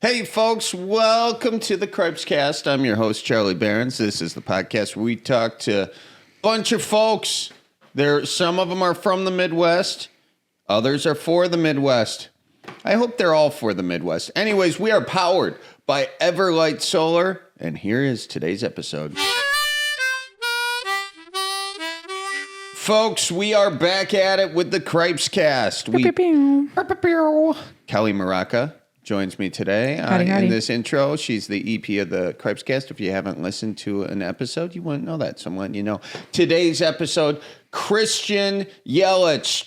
Hey folks, welcome to the Cripescast. I'm your host, Charlie Behrens. This is the podcast where we talk to a bunch of folks. Some of them are from the Midwest, others are for the Midwest. I hope they're all for the Midwest. Anyways, we are powered by Everlight Solar, and here is today's episode. Folks, we are back at it with the Cripescast. Kelly Maraca joins me today in this intro. She's the EP of the Cripescast. If you haven't listened to an episode, you wouldn't know that. So I'm letting you know. Today's episode, Christian Yelich.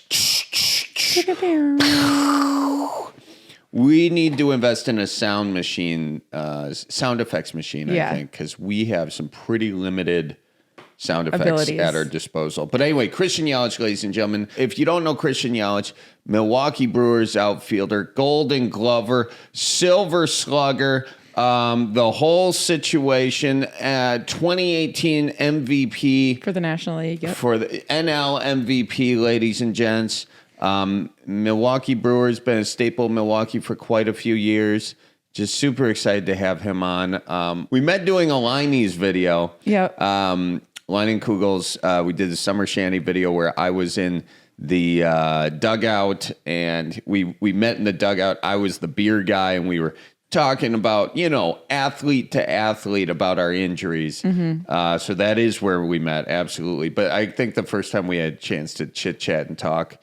We need to invest in a sound machine, sound effects machine, I think, because we have some pretty limited sound effects abilities at our disposal. But anyway, Christian Yelich, ladies and gentlemen. If you don't know Christian Yelich, Milwaukee Brewers outfielder, Golden Glover, Silver Slugger, the whole situation, 2018 MVP. For the National League, yep. For the NL MVP, ladies and gents. Milwaukee Brewers, been a staple in Milwaukee for quite a few years. Just super excited to have him on. We met doing a Liney's video. Yep. Line and Kugels, we did the Summer Shanty video where I was in the dugout, and we met in the dugout. I was the beer guy, and we were talking about, athlete to athlete about our injuries. Mm-hmm. So that is where we met, absolutely. But I think the first time we had a chance to chit-chat and talk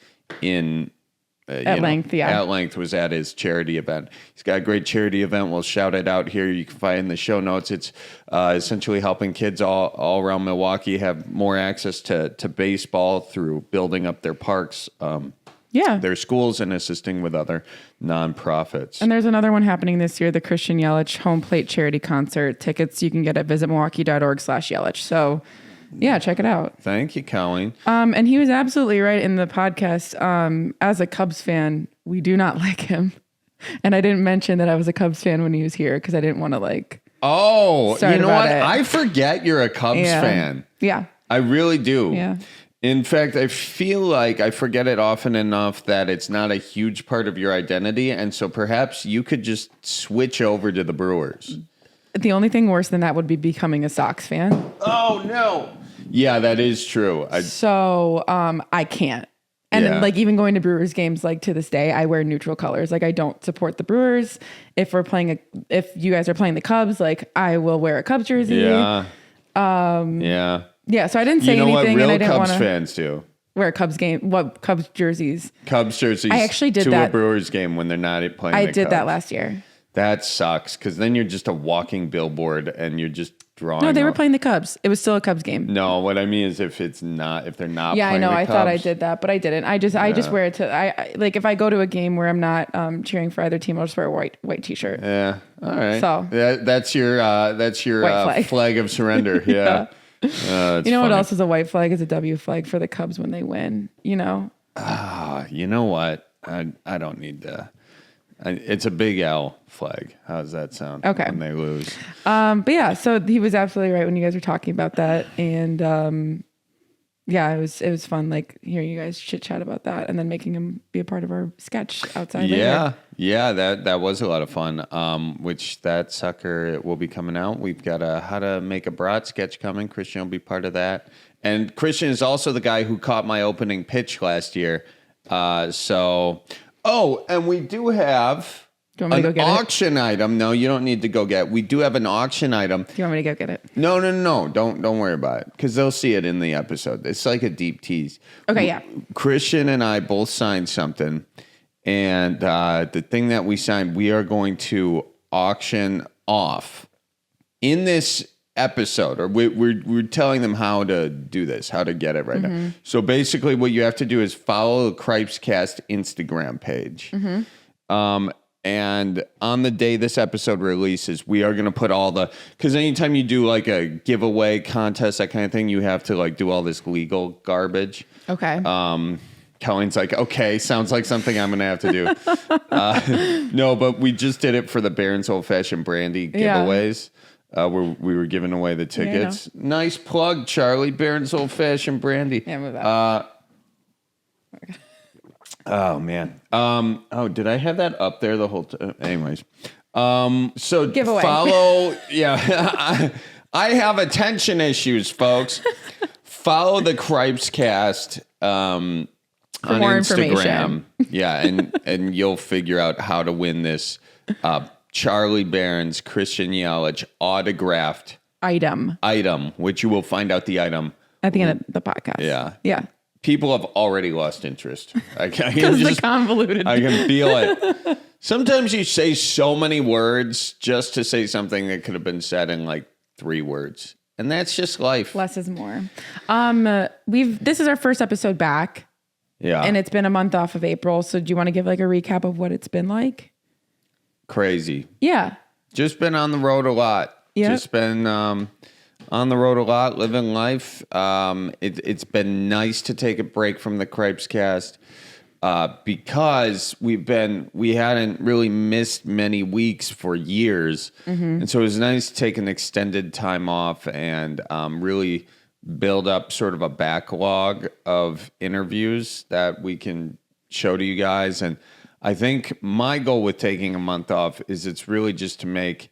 at length was at his charity event. He's got a great charity event. We'll shout it out here. You can find in the show notes. It's essentially helping kids all around Milwaukee have more access to baseball through building up their parks, their schools, and assisting with other nonprofits. And there's another one happening this year, the Christian Yelich Home Plate Charity Concert. Tickets you can get at visitmilwaukee.org/Yelich. So yeah, check it out. Thank you, Colleen. And he was absolutely right in the podcast. As a Cubs fan, we do not like him. And I didn't mention that I was a Cubs fan when he was here because I didn't want to Oh, you know what? I forget you're a Cubs fan. Yeah. I really do. Yeah. In fact, I feel like I forget it often enough that it's not a huge part of your identity. And so perhaps you could just switch over to the Brewers. The only thing worse than that would be becoming a Sox fan. Oh, no. Yeah, that is true. I can't. And even going to Brewers games, to this day, I wear neutral colors. I don't support the Brewers. If you guys are playing the Cubs, I will wear a Cubs jersey. Yeah. Yeah. So I didn't say anything, and I didn't want to. Cubs fans do. Wear Cubs jerseys. Cubs jerseys. I actually did that to a Brewers game when they're not playing. I did that last year. That sucks because then you're just a walking billboard and you're just drawing. No, they were playing the Cubs. It was still a Cubs game. No, what I mean is if they're not. Yeah, playing I know. I thought I did that, but I didn't. I just wear it to. I if I go to a game where I'm not cheering for either team, I'll just wear a white t-shirt. Yeah. All right. So that's your flag of surrender. Yeah. You know funny. What else is a white flag? Is a W flag for the Cubs when they win. You know. You know what? I don't need to. It's a big L flag. How does that sound? Okay. When they lose. But yeah, so he was absolutely right when you guys were talking about that. And it was fun, hearing you guys chit chat about that and then making him be a part of our sketch outside. Yeah. Yeah, that was a lot of fun. Which that sucker will be coming out. We've got a how to make a brat sketch coming. Christian will be part of that. And Christian is also the guy who caught my opening pitch last year. And we do have an auction item. No, you don't need to go get it. We do have an auction item. Do you want me to go get it? No. Don't worry about it because they'll see it in the episode. It's like a deep tease. Okay, yeah. Christian and I both signed something. And the thing that we signed, we are going to auction off in this episode, or we're telling them how to do this, how to get it right now. So basically what you have to do is follow the Cripescast Instagram page. And on the day this episode releases, we are going to put because anytime you do a giveaway contest, that kind of thing, you have to do all this legal garbage. Okay. Colleen's like, okay, sounds like something I'm going to have to do. No, but we just did it for the Barron's Old Fashioned Brandy giveaways. Where we were giving away the tickets. Yeah, nice plug, Charlie. Barron's Old Fashioned Brandy. Yeah, move out. Oh, man. Did I have that up there the whole time? Anyways. So Giveaway. follow, I have attention issues, folks. Follow the Cripescast on more Instagram. information. Yeah, and you'll figure out how to win this Charlie Barron's Christian Yelich autographed Item which you will find out the item at the end of the podcast. Yeah. People have already lost interest. I can Because the convoluted. I can feel it. Sometimes you say so many words just to say something that could have been said in like 3 words. And that's just life. Less is more. This is our first episode back. Yeah. And it's been a month off of April. So do you want to give like a recap of what it's been like? Crazy. Yeah. Just been on the road a lot. Yeah. Just been on the road a lot, living life. It's been nice to take a break from the Cripescast because we hadn't really missed many weeks for years. Mm-hmm. And so it was nice to take an extended time off and really build up sort of a backlog of interviews that we can show to you guys. And I think my goal with taking a month off is it's really just to make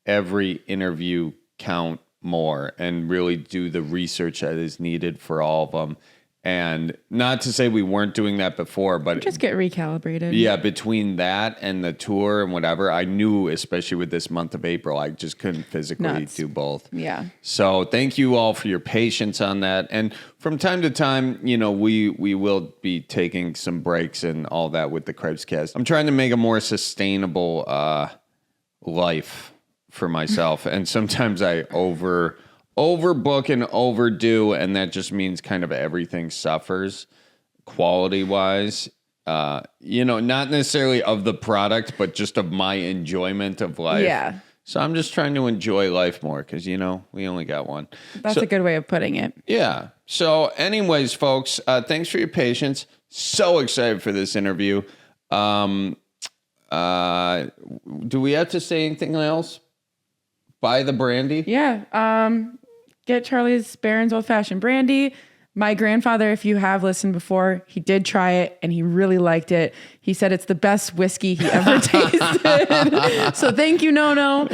every interview count more and really do the research that is needed for all of them. And not to say we weren't doing that before, but just get recalibrated. Yeah, between that and the tour and whatever, I knew, especially with this month of April, I just couldn't physically do both. Yeah. So thank you all for your patience on that. And from time to time, we will be taking some breaks and all that with the Cripescast. I'm trying to make a more sustainable life for myself. And sometimes I overbook and overdo, and that just means kind of everything suffers quality wise. Not necessarily of the product, but just of my enjoyment of life. Yeah. So I'm just trying to enjoy life more because, we only got one. That's a good way of putting it. Yeah. So anyways, folks, thanks for your patience. So excited for this interview. Do we have to say anything else? Buy the brandy? Yeah. Get Charlie's Barron's Old Fashioned Brandy. My grandfather, if you have listened before, he did try it and he really liked it. He said it's the best whiskey he ever tasted. So thank you, Nono.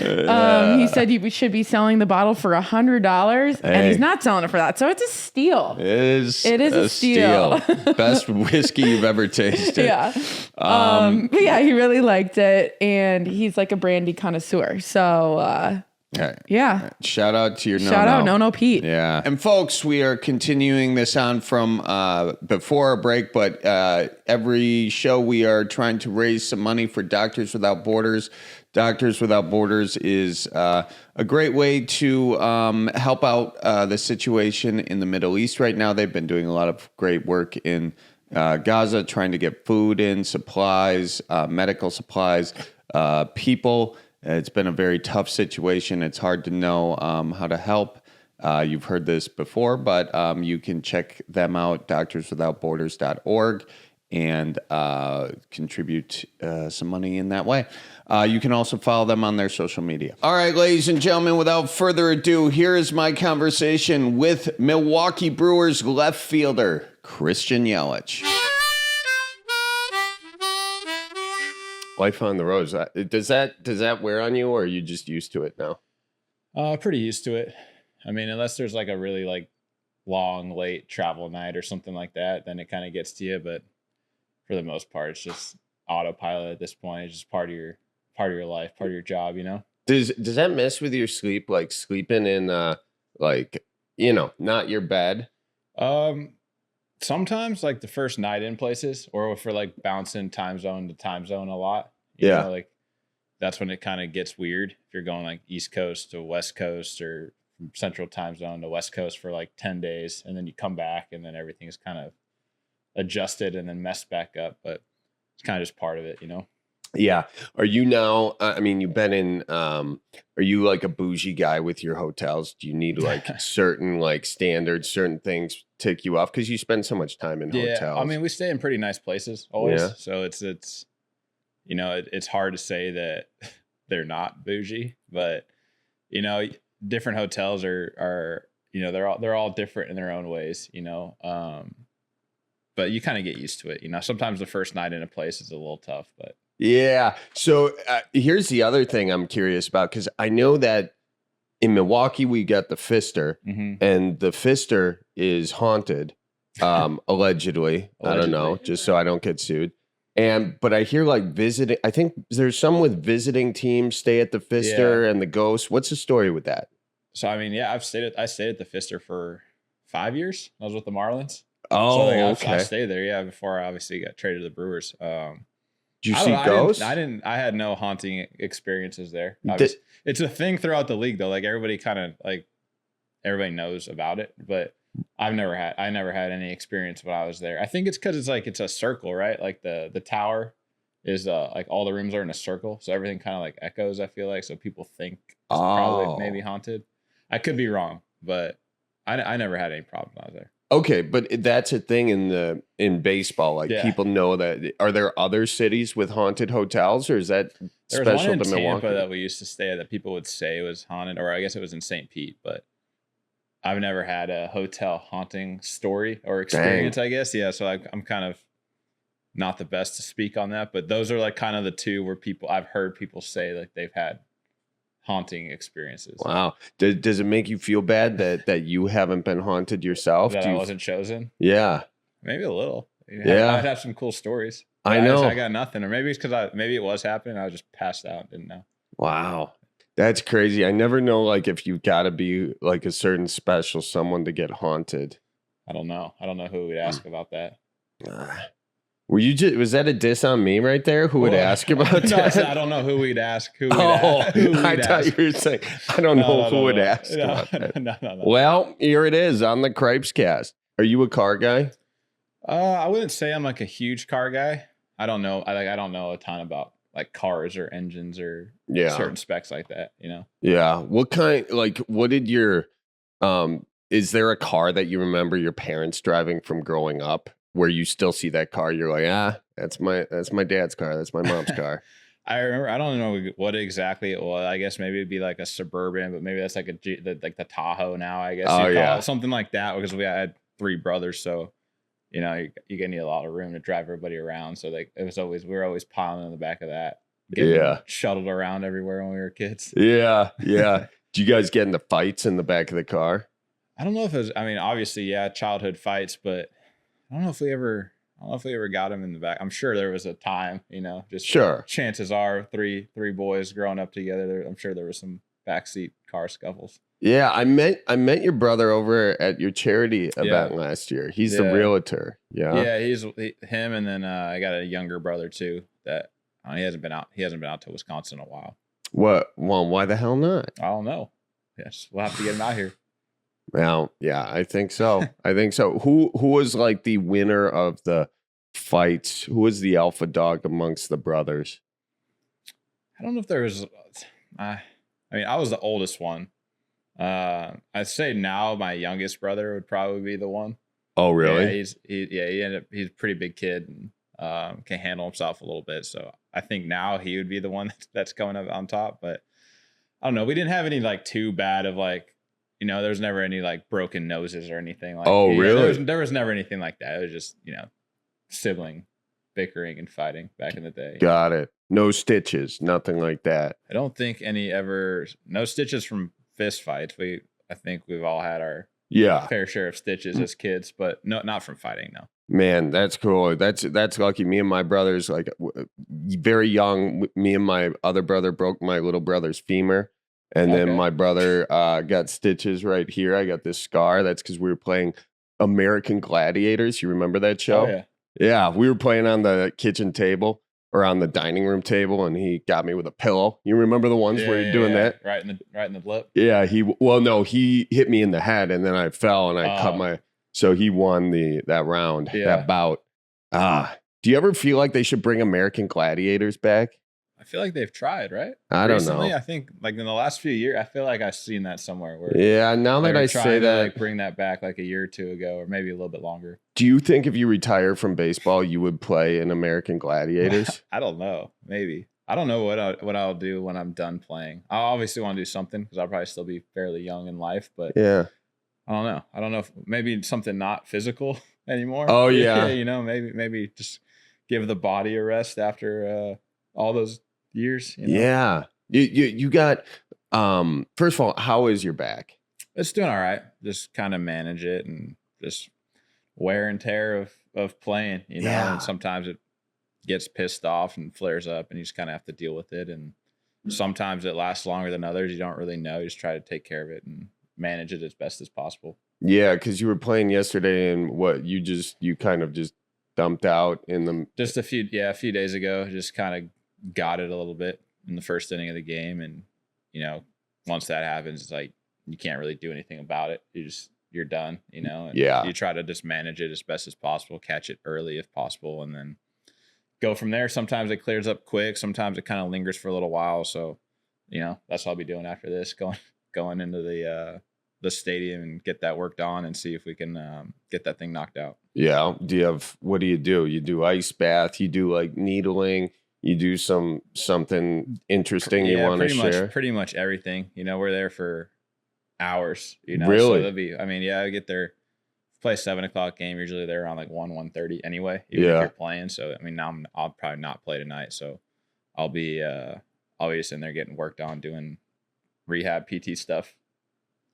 He said we should be selling the bottle for $100, and he's not selling it for that. So it's a steal. It is a steal. Best whiskey you've ever tasted. Yeah. But yeah, he really liked it, and he's like a brandy connoisseur. So yeah. Shout out to your Nono. Shout out Nono Pete. Yeah. And folks, we are continuing this on from before our break, but every show we are trying to raise some money for Doctors Without Borders. Doctors Without Borders is a great way to help out the situation in the Middle East right now. They've been doing a lot of great work in Gaza, trying to get food in, supplies, medical supplies, people. It's been a very tough situation. It's hard to know how to help. You've heard this before, but you can check them out, doctorswithoutborders.org, and contribute some money in that way. You can also follow them on their social media. All right, ladies and gentlemen, without further ado, here is my conversation with Milwaukee Brewers left fielder, Christian Yelich. Life on the road, does that wear on you, or are you just used to it now? Pretty used to it. I mean, unless there's like a really like long, late travel night or something like that, then it kind of gets to you. But for the most part, it's just autopilot at this point. It's just part of your life, part of your job, Does that mess with your sleep? Like sleeping in not your bed? Sometimes like the first night in places, or if we're like bouncing time zone to time zone a lot, like that's when it kind of gets weird. If you're going like East Coast to West Coast, or from Central time zone to West Coast for like 10 days, and then you come back and then everything's kind of adjusted and then messed back up, but it's kind of just part of it, Yeah. Are you now, you've been in, are you like a bougie guy with your hotels? Do you need like certain like standards, certain things tick you off? Because you spend so much time in hotels. I mean, we stay in pretty nice places always. Yeah. So it's hard to say that they're not bougie, but different hotels are they're all different in their own ways, but you kind of get used to it. Sometimes the first night in a place is a little tough, but Yeah. So here's the other thing I'm curious about, because I know that in Milwaukee we got the Fister, and the Fister is haunted, allegedly. I don't know, just so I don't get sued. But I hear like visiting. I think there's some with visiting teams stay at the Fister and the Ghost. What's the story with that? So I mean, yeah, I stayed at the Fister for 5 years. I was with the Marlins. Oh, so, like, okay. I stayed there, yeah, before I obviously got traded to the Brewers. Did you see ghosts? I had no haunting experiences there. It's a thing throughout the league though. Like everybody knows about it, but I never had any experience when I was there. I think it's because it's a circle, right? Like the tower is like all the rooms are in a circle, so everything kind of like echoes. I feel like so people think it's probably maybe haunted. I could be wrong, but I never had any problem when I was there. Okay, but that's a thing in baseball. Like people know that. Are there other cities with haunted hotels, or is that special to Milwaukee? Tampa that we used to stay at that people would say was haunted, or I guess it was in St. Pete, but I've never had a hotel haunting story or experience. I guess so. I'm kind of not the best to speak on that, but those are like kind of the two where I've heard people say like they've had haunting experiences. Wow. Does it make you feel bad that you haven't been haunted yourself? That I wasn't chosen? Yeah. Maybe a little. Yeah. I'd have some cool stories. I know. I got nothing. Or maybe it's because maybe it was happening. I was just passed out and didn't know. Wow. That's crazy. I never know like if you got to be like a certain special someone to get haunted. I don't know. I don't know who would ask about that. Was that a diss on me right there? Who would ask about that? I don't know who we'd ask. I thought you were saying, I don't know who would ask about that. No. Well, here it is on the Cripescast. Are you a car guy? I wouldn't say I'm like a huge car guy. I don't know. I don't know a ton about like cars or engines or certain specs like that, you know? Yeah. What did your, is there a car that you remember your parents driving from growing up where you still see that car? You're like, that's my dad's car. That's my mom's car. I remember, I don't know what exactly it was. I guess maybe it'd be like a Suburban, but maybe that's like the Tahoe now, I guess. Oh, yeah. Something like that, because I had 3 brothers. So, you know, you're gonna need a lot of room to drive everybody around. So like we were always piling in the back of that, getting shuttled around everywhere when we were kids. Yeah. Do you guys get into fights in the back of the car? I don't know if it was, I mean, obviously, childhood fights, but I don't know if we ever got him in the back. I'm sure there was a time, you know, just chances are 3 boys growing up together. I'm sure there was some backseat car scuffles. Yeah, I met your brother over at your charity event last year. He's the realtor. Yeah, he's him, and then I got a younger brother too. That he hasn't been out to Wisconsin in a while. What? Well, why the hell not? I don't know. Yes, we'll have to get him out here. Well, yeah, I think so. Who was like the winner of the fights? Who was the alpha dog amongst the brothers? I don't know if there was. I mean, I was the oldest one. I'd say now my youngest brother would probably be the one. Oh, really? Yeah, he's a pretty big kid and can handle himself a little bit. So I think now he would be the one that's coming up on top. But I don't know. We didn't have any like too bad of like, you know, there was never any like broken noses or anything like. Oh, really? There was never anything like that. It was just, you know, sibling bickering and fighting back in the day. Got it. No stitches, nothing like that. I don't think no stitches from fist fights. I think we've all had our fair share of stitches as kids, but not from fighting. No. Man, that's cool. That's lucky. Me and my brothers, like very young. Me and my other brother broke my little brother's femur. And then my brother got stitches right here. I got this scar. That's because we were playing American Gladiators. You remember that show? Oh, yeah. Yeah, we were playing on the kitchen table or on the dining room table, and he got me with a pillow. You remember the ones where you're doing that? Right in the lip. Yeah, he hit me in the head, and then I fell and I cut my. So he won that round, that bout. Do you ever feel like they should bring American Gladiators back? I feel like they've tried, right? I don't know. I think like in the last few years, I feel like I've seen that somewhere. Where now that I say that, like bring that back like a year or two ago, or maybe a little bit longer. Do you think if you retire from baseball, you would play in American Gladiators? I don't know. Maybe. I don't know what I'll do when I'm done playing. I obviously want to do something because I'll probably still be fairly young in life, but I don't know. I don't know if maybe something not physical anymore. Oh yeah. You know, maybe just give the body a rest after all those years. Yeah. You got, first of all, how is your back? It's doing all right. Just kind of manage it and just wear and tear of playing, and sometimes it gets pissed off and flares up and you just kind of have to deal with it. And sometimes it lasts longer than others. You don't really know. You just try to take care of it and manage it as best as possible. Yeah, because you were playing yesterday and you kind of just dumped out in the... Just a few days ago, just kind of got it a little bit in the first inning of the game. And, once that happens, it's like you can't really do anything about it. You're done, and you try to just manage it as best as possible, catch it early if possible, and then go from there. Sometimes it clears up quick. Sometimes it kind of lingers for a little while. So, that's what I'll be doing after this, going into the stadium and get that worked on and see if we can get that thing knocked out. Yeah. What do? You do ice bath, you do like needling, you do something interesting you want to share? Pretty much everything. We're there for hours, Really? So it'll be, I get there, play a 7:00 game, usually they're around like 1:30 anyway, even if you're playing. So now I'll probably not play tonight, so I'll be just in there getting worked on, doing rehab PT stuff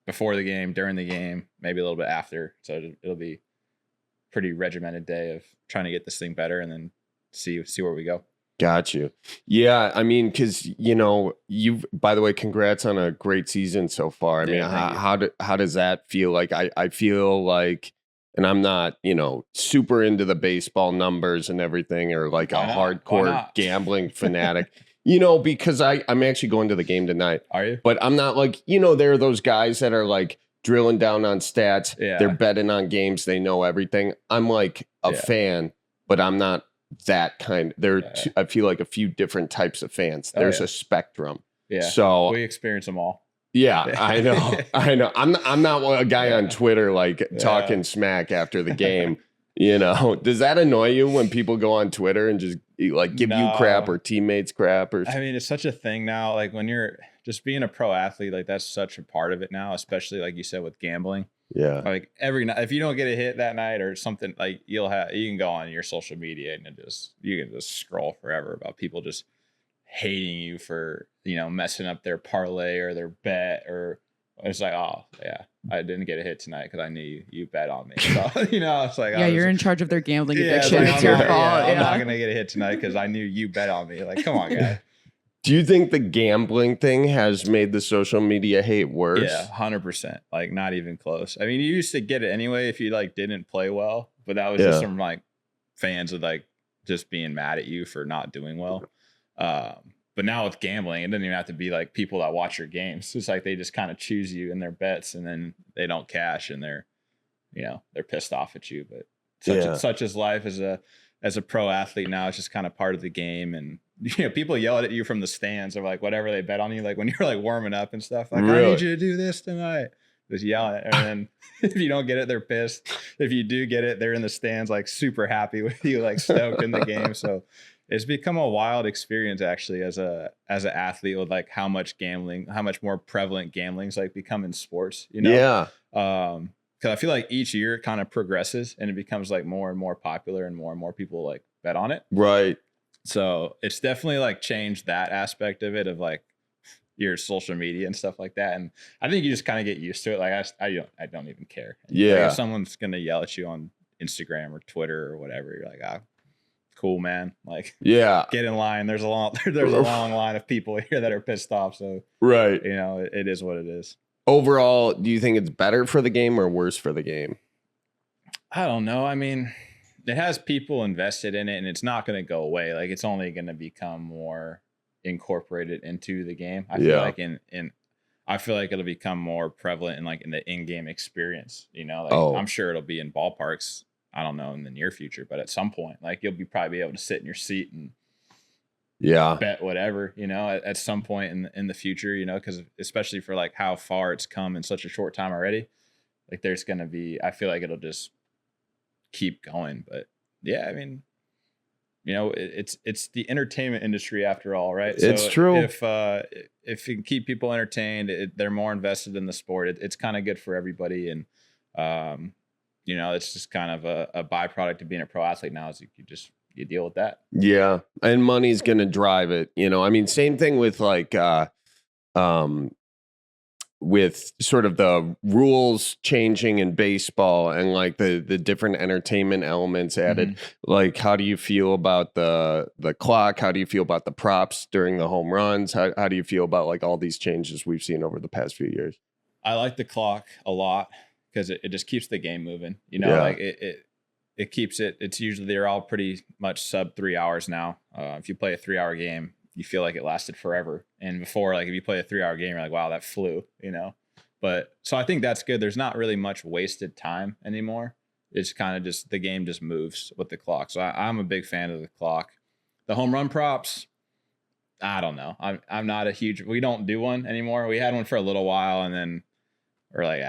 before the game, during the game, maybe a little bit after. So it'll be pretty regimented day of trying to get this thing better and then see where we go. Got you. Yeah, because you've, by the way, congrats on a great season so far. How does that feel? Like I feel like, and I'm not super into the baseball numbers and everything, or like hardcore gambling fanatic. Because I'm actually going to the game tonight. Are you? But I'm not like, there are those guys that are like drilling down on stats. Yeah. They're betting on games. They know everything. I'm like a fan, but I'm not that kind. I feel like a few different types of fans. There's a spectrum. Yeah. So we experience them all. Yeah, I know. I'm not a guy on Twitter like talking smack after the game. Does that annoy you when people go on Twitter and just like give you crap or teammates crap? Or it's such a thing now. Like when you're just being a pro athlete, like that's such a part of it now, especially like you said with gambling. Yeah. Like every night, if you don't get a hit that night or something, like you can go on your social media and you can just scroll forever about people just hating you for messing up their parlay or their bet, or it's like, oh yeah, I didn't get a hit tonight because I knew you bet on me. So it's like, you're in charge of their gambling addiction. It's your fault. I'm not gonna get a hit tonight because I knew you bet on me. Like, come on, guy. Do you think the gambling thing has made the social media hate worse? Yeah, 100%. Like, not even close. You used to get it anyway if you like didn't play well, but that was just from like fans of like just being mad at you for not doing well. But now with gambling, it doesn't even have to be like people that watch your games. It's like they just kind of choose you in their bets and then they don't cash and they're pissed off at you. But such is life as a pro athlete now. It's just kind of part of the game. And people yell at you from the stands or like whatever they bet on you, like when you're like warming up and stuff. Like, really? I need you to do this tonight. Just yelling at it. And then if you don't get it, they're pissed. If you do get it, they're in the stands like super happy with you, like stoked in the game. So it's become a wild experience actually as an athlete with like how much more prevalent gambling's like become in sports. Yeah. Because I feel like each year it kind of progresses and it becomes like more and more popular and more people like bet on it. Right. So it's definitely like changed that aspect of it, of like your social media and stuff like that. And I think you just kind of get used to it. Like I don't even care. Yeah. Like if someone's going to yell at you on Instagram or Twitter or whatever, you're like, cool, man. Like, get in line. There's a long line of people here that are pissed off. So, right. It is what it is. Overall, do you think it's better for the game or worse for the game? I don't know. It has people invested in it and it's not going to go away. Like it's only going to become more incorporated into the game. I feel like I feel like it'll become more prevalent in the in-game experience, I'm sure it'll be in ballparks. I don't know in the near future, but at some point, like you'll probably be able to sit in your seat and bet whatever, at some point in the future, because especially for like how far it's come in such a short time already, like there's going to be, I feel like it'll just keep going. But yeah, it's the entertainment industry after all, right? It's true. If you can keep people entertained, they're more invested in the sport. It's kind of good for everybody. And, it's just kind of a byproduct of being a pro athlete now is you just you deal with that. Yeah. And money's going to drive it. I mean, same thing with like, with sort of the rules changing in baseball and like the different entertainment elements added. Like, how do you feel about the clock? How do you feel about the props during the home runs? How do you feel about like all these changes we've seen over the past few years? I like the clock a lot because it just keeps the game moving. Like it keeps it. It's usually they're all pretty much sub 3 hours now. If you play a 3-hour game, you feel like it lasted forever. And before, like if you play a 3-hour game, you're like, wow, that flew, But so I think that's good. There's not really much wasted time anymore. It's kind of just the game just moves with the clock. So I'm a big fan of the clock. The home run props, I don't know. I'm not a huge. We don't do one anymore. We had one for a little while, and then we're like,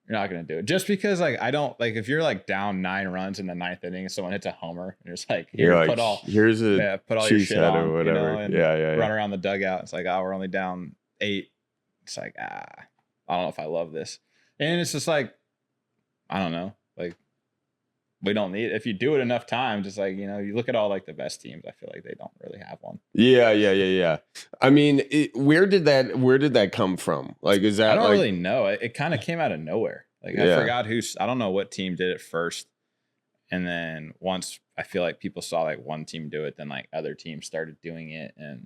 you're not going to do it. Just because, like, I don't, like, if you're, like, down 9 runs in the 9th inning and someone hits a homer, and it's like, put all your shit on, or whatever. And run around the dugout. It's like, we're only down 8. It's like, I don't know if I love this. And it's just like, I don't know. Like, we don't need it. If you do it enough times, it's like, you look at all, like, the best teams. I feel like they don't really have one. Yeah. I mean, where did that come from? Like, is that? I don't really know. It kind of came out of nowhere. Like, I forgot I don't know what team did it first. And then once I feel like people saw like one team do it, then like other teams started doing it. And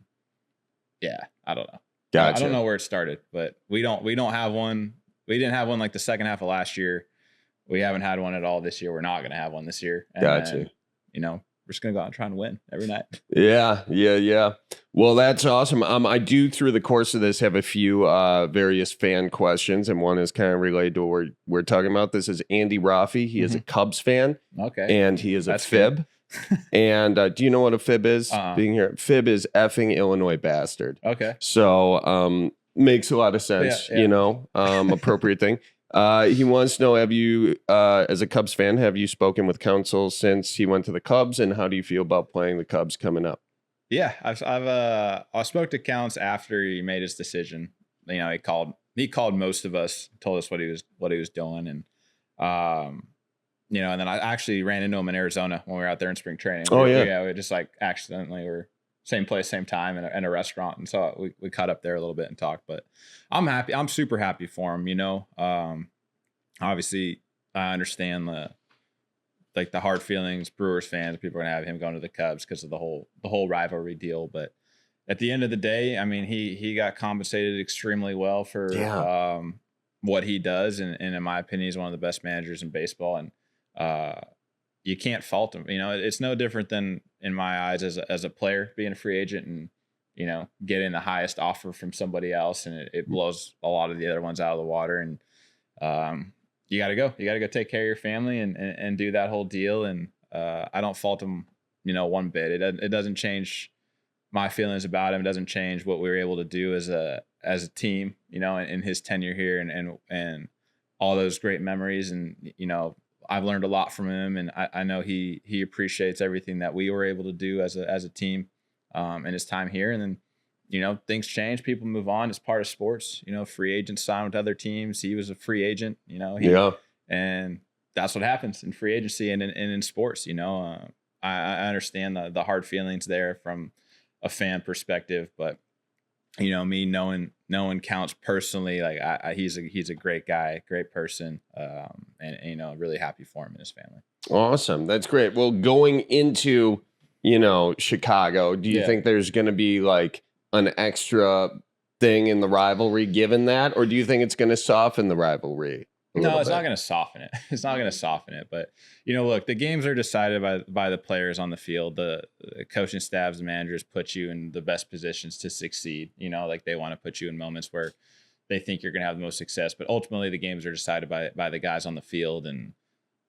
yeah, I don't know. Gotcha. I don't know where it started, but we don't have one. We didn't have one like the second half of last year. We haven't had one at all this year. We're not going to have one this year. And gotcha. Then, we're just going to go out and try and win every night. Yeah. Well, that's awesome. I do through the course of this have a few various fan questions, and one is kind of related to what we're talking about. This is Andy Rafi. He is a Cubs fan. Okay. And he is a fib. And do you know what a fib is? Being here, fib is effing Illinois bastard. Okay. So makes a lot of sense, appropriate thing. He wants to know, have you, as a Cubs fan, have you spoken with Counsell since he went to the Cubs, and how do you feel about playing the Cubs coming up? Yeah, I spoke to Counts after he made his decision. He called most of us, told us what he was doing, and and then I actually ran into him in Arizona when we were out there in spring training. We just like accidentally were same place, same time in a restaurant. And so we caught up there a little bit and talked, but I'm happy. I'm super happy for him. Obviously I understand the hard feelings, Brewers fans, people are going to have him going to the Cubs because of the whole rivalry deal. But at the end of the day, I mean, he got compensated extremely well for what he does. And in my opinion, he's one of the best managers in baseball. And you can't fault him. It's no different than in my eyes as a player being a free agent and, getting the highest offer from somebody else. And it blows a lot of the other ones out of the water. And you got to go take care of your family and do that whole deal. And I don't fault him, one bit. It doesn't change my feelings about him. It doesn't change what we were able to do as a team, in his tenure here and all those great memories. And, I've learned a lot from him, and I know he appreciates everything that we were able to do as a team in his time here. And then, things change, people move on. It's part of sports. Free agents sign with other teams. He was a free agent. And that's what happens in free agency and in sports. I understand the hard feelings there from a fan perspective, but me knowing Counts personally, like he's a great guy, great person, and really happy for him and his family. Awesome, that's great. Well, going into Chicago, do you think there's going to be like an extra thing in the rivalry given that, or do you think it's going to soften the rivalry? No, it's not going to soften it. It's not going to soften it. But, look, the games are decided by the players on the field. The coaching staffs, the managers put you in the best positions to succeed. Like they want to put you in moments where they think you're going to have the most success. But ultimately, the games are decided by the guys on the field. And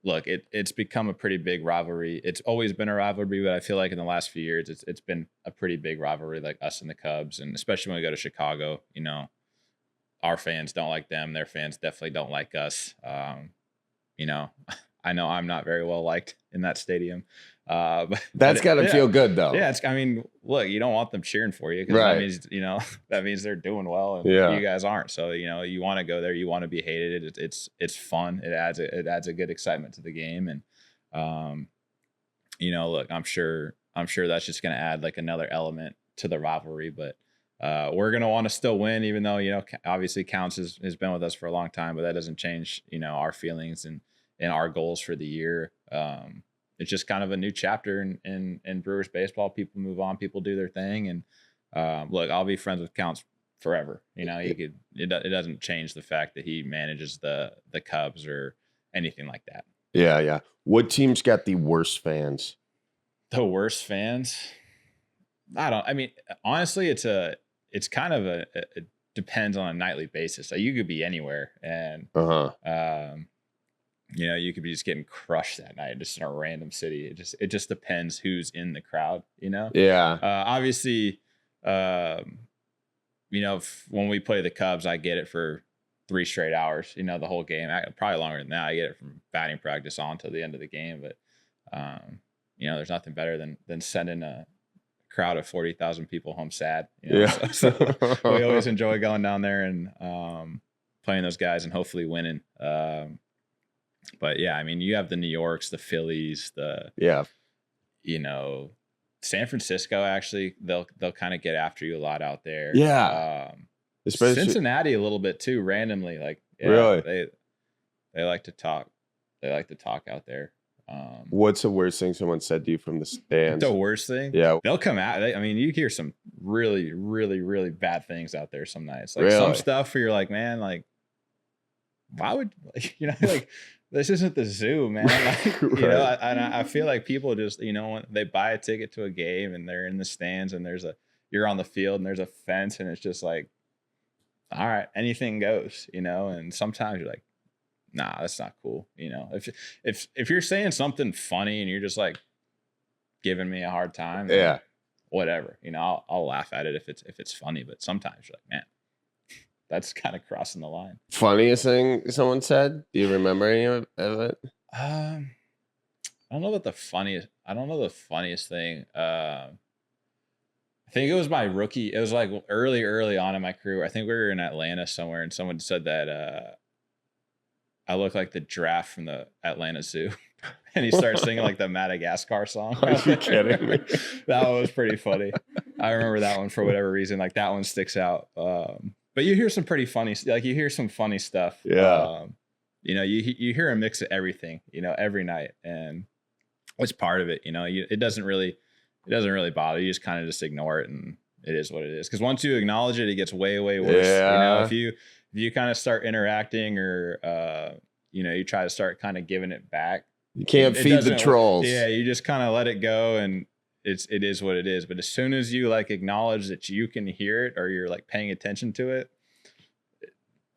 look, it's become a pretty big rivalry. It's always been a rivalry, but I feel like in the last few years, it's been a pretty big rivalry, like us and the Cubs. And especially when we go to Chicago, our fans don't like them. Their fans definitely don't like us. I know I'm not very well liked in that stadium. But that's got to feel good though. Yeah. Look, you don't want them cheering for you. Right. That means they're doing well and you guys aren't. So, you want to go there. You want to be hated. It's fun. It adds a good excitement to the game. And, look, I'm sure that's just going to add like another element to the rivalry, but we're going to want to still win, even though, obviously Counts has been with us for a long time, but that doesn't change, our feelings and our goals for the year. It's just kind of a new chapter in Brewers baseball. People move on, people do their thing. And look, I'll be friends with Counts forever. It doesn't change the fact that he manages the Cubs or anything like that. Yeah. What team's got the worst fans? The worst fans? Honestly, it's kind of it depends on a nightly basis. Like you could be anywhere and, you could be just getting crushed that night, just in a random city. It just depends who's in the crowd, Yeah. Obviously, when we play the Cubs, I get it for 3 straight hours, the whole game. Probably longer than that. I get it from batting practice on till the end of the game. But, there's nothing better than sending a crowd of 40,000 people home sad. So we always enjoy going down there and playing those guys and hopefully winning. But yeah, you have the New Yorks, the Phillies, San Francisco. Actually, they'll kind of get after you a lot out there. Yeah, especially Cincinnati a little bit too. Randomly, really, they like to talk. They like to talk out there. What's the worst thing someone said to you from the stands? The worst thing? Yeah, they'll come out. You hear some really, really, really bad things out there some nights. Some stuff where you're like, man, why would this isn't the zoo, man. I feel like people just, when they buy a ticket to a game and they're in the stands and you're on the field and there's a fence and it's just like, all right, anything goes, and sometimes you're like, nah, that's not cool. If you're saying something funny and you're just like giving me a hard time, whatever, I'll laugh at it if it's funny, but sometimes you're like, man, that's kind of crossing the line. Funniest thing someone said? Do you remember any of it? I don't know the funniest thing. I think it was my rookie. It was like early on in my career. I think we were in Atlanta somewhere, and someone said that I look like the giraffe from the Atlanta Zoo. And he started singing like the Madagascar song. Are you kidding me? That one was pretty funny. I remember that one for whatever reason. Like that one sticks out. But you hear some pretty funny, you hear some funny stuff. Yeah. You hear a mix of everything, every night, and it's part of it. It doesn't really bother you. You just kind of just ignore it, and it is what it is. Because once you acknowledge it, it gets way, way worse. Yeah. If you kind of start interacting or you try to start kind of giving it back, you can't feed the trolls. Yeah, you just kind of let it go, and it is what it is. But as soon as you acknowledge that you can hear it or you're paying attention to it,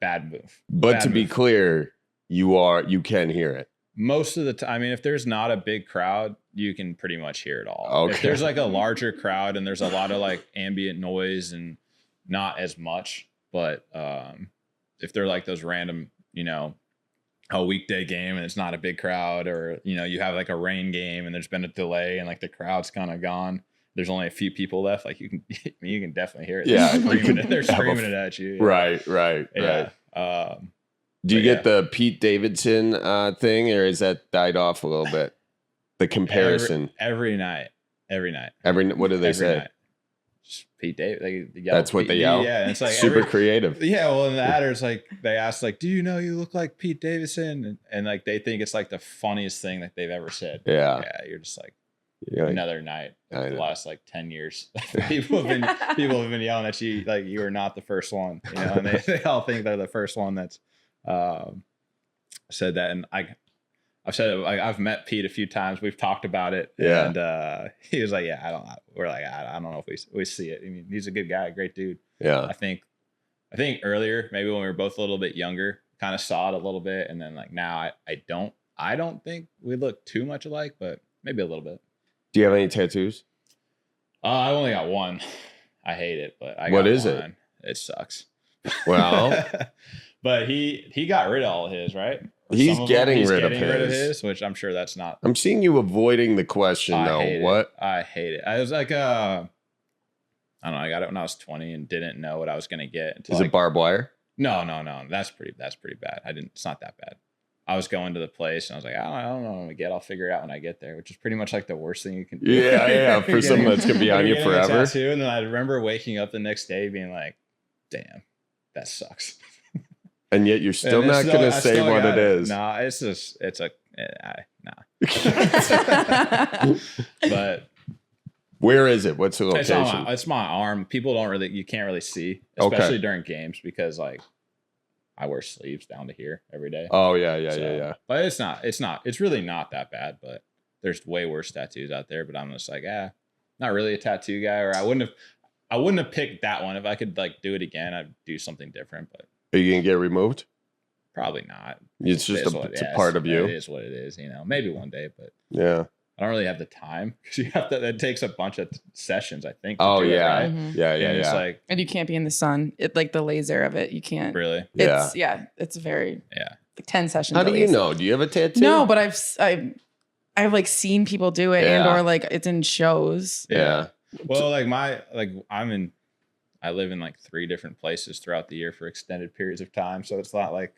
bad move. But to be clear, you can hear it. Most of the time, if there's not a big crowd, you can pretty much hear it all. Okay. If there's a larger crowd and there's a lot of ambient noise and not as much, but if they're those random, a weekday game and it's not a big crowd, or you have a rain game and there's been a delay and the crowd's kind of gone, there's only a few people left, you can definitely hear it. Yeah, they're screaming it at you. Right. Do you get the Pete Davidson thing, or is that died off a little bit? The comparison every night. What do they say? Night. Pete Davidson. That's what Pete, they yell. Yeah, and it's super creative. Yeah, well, in that, it's they ask do you know you look like Pete Davidson? And they think it's the funniest thing that they've ever said. Yeah, you're just another night. The last 10 years, people have been yelling at you you are not the first one. And they all think they're the first one that's said that. And I've said it, I've met Pete a few times. We've talked about it. Yeah. And he was like, yeah, I don't know if we see it. He's a good guy, great dude. Yeah. I think earlier, maybe when we were both a little bit younger, kind of saw it a little bit. And then now I don't think we look too much alike, but maybe a little bit. Do you have any tattoos? I only got one. I hate it, but What is it? It sucks. Well, but he got rid of all of his, right? He's getting rid of his, which I'm sure that's not. I'm seeing you avoiding the question though. I hate it. I was I don't know. I got it when I was 20 and didn't know what I was gonna get. Is it barbed wire? No. That's pretty bad. It's not that bad. I was going to the place and I was like, I don't know what I'm gonna get. I'll figure it out when I get there, which is pretty much like the worst thing you can do. Yeah. For something that's gonna be on you forever. Tattoo, and then I remember waking up the next day being like, damn, that sucks. And yet you're still not going to say what it is. Nah, it's a, But where is it? What's the location? It's my arm. People you can't really see, especially during games because like I wear sleeves down to here every day. Oh yeah. But it's really not that bad, but there's way worse tattoos out there, but I'm just like, not really a tattoo guy, or I wouldn't have picked that one. If I could like do it again, I'd do something different, but are you gonna get removed? Probably not. It's just a part of you. It is what it is, maybe one day, but yeah. I don't really have the time because it takes a bunch of sessions, I think. Oh yeah. Right? Mm-hmm. Yeah. It's like, and you can't be in the sun. It like the laser of it. You can't really. It's very like 10 sessions. How do you know? Do you have a tattoo? No, but I've like seen people do it and or like it's in shows. Yeah. Well, I live in like 3 different places throughout the year for extended periods of time. So it's not like,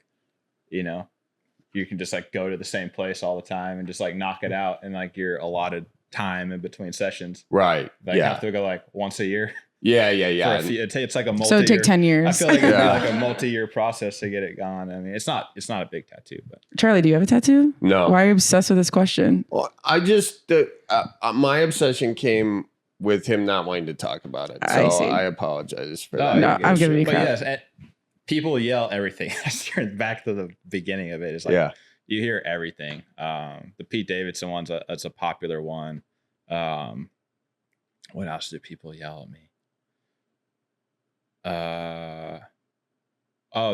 you can just like go to the same place all the time and just like knock it out and like your allotted time in between sessions. Right. Like have to go like once a year. Yeah. It's like a multi-year. So it'd take 10 years. I feel like it'd be like a multi-year process to get it gone. I mean, it's not a big tattoo, but Charlie, do you have a tattoo? No. Why are you obsessed with this question? Well, I just my obsession came with him not wanting to talk about it. So I apologize for that. No, I'm giving you crap. But yes, people yell everything. Back to the beginning of it. It's like you hear everything. The Pete Davidson one's a popular one. What else do people yell at me?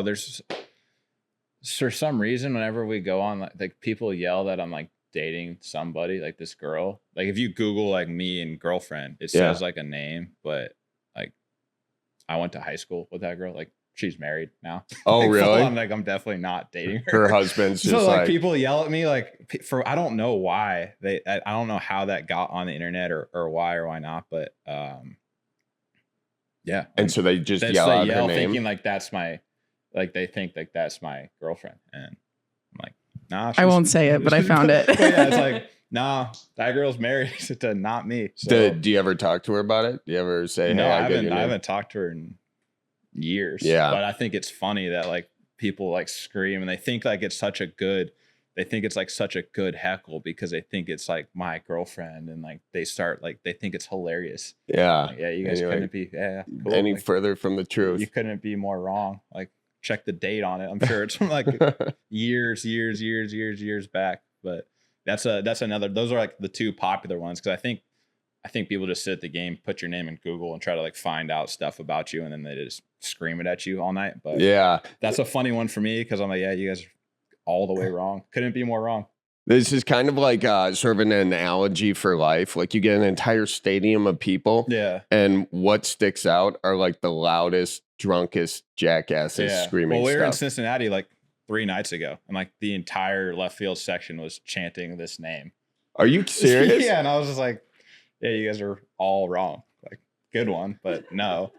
There's for some reason whenever we go on like people yell that I'm like dating somebody, like this girl. Like if you Google like me and girlfriend, it says like a name, but like I went to high school with that girl. Like she's married now. Oh, like, really? I'm definitely not dating her. Her husband's just so like people yell at me like for I don't know why I don't know how that got on the internet or why or why not, but yeah. And so they just yell out her name, thinking like that's my they think like that's my girlfriend, and I'm like, nah. I won't say it, but I found it. Yeah, it's like, nah, that girl's married to not me. So, do you ever talk to her about it? Do you ever say, no, hey, I haven't talked to her in years. Yeah. But I think it's funny that like people like scream and they think like it's such a good heckle because they think it's like my girlfriend, and like they start like they think it's hilarious. Yeah. Like, you guys couldn't be cool. Any further from the truth. You couldn't be more wrong. Like check the date on it. I'm sure it's from like years back. But that's another. Those are like the 2 popular ones because I think people just sit at the game, put your name in Google, and try to like find out stuff about you, and then they just scream it at you all night. But that's a funny one for me because I'm like, you guys are all the way wrong. Couldn't be more wrong. This is kind of like sort of an analogy for life. Like you get an entire stadium of people. Yeah. And what sticks out are like the loudest, drunkest jackasses screaming Well, we were in stuff. Cincinnati like 3 nights ago, and like the entire left field section was chanting this name. Are you serious? Yeah. And I was just like, yeah, you guys are all wrong. Like, good one, but no.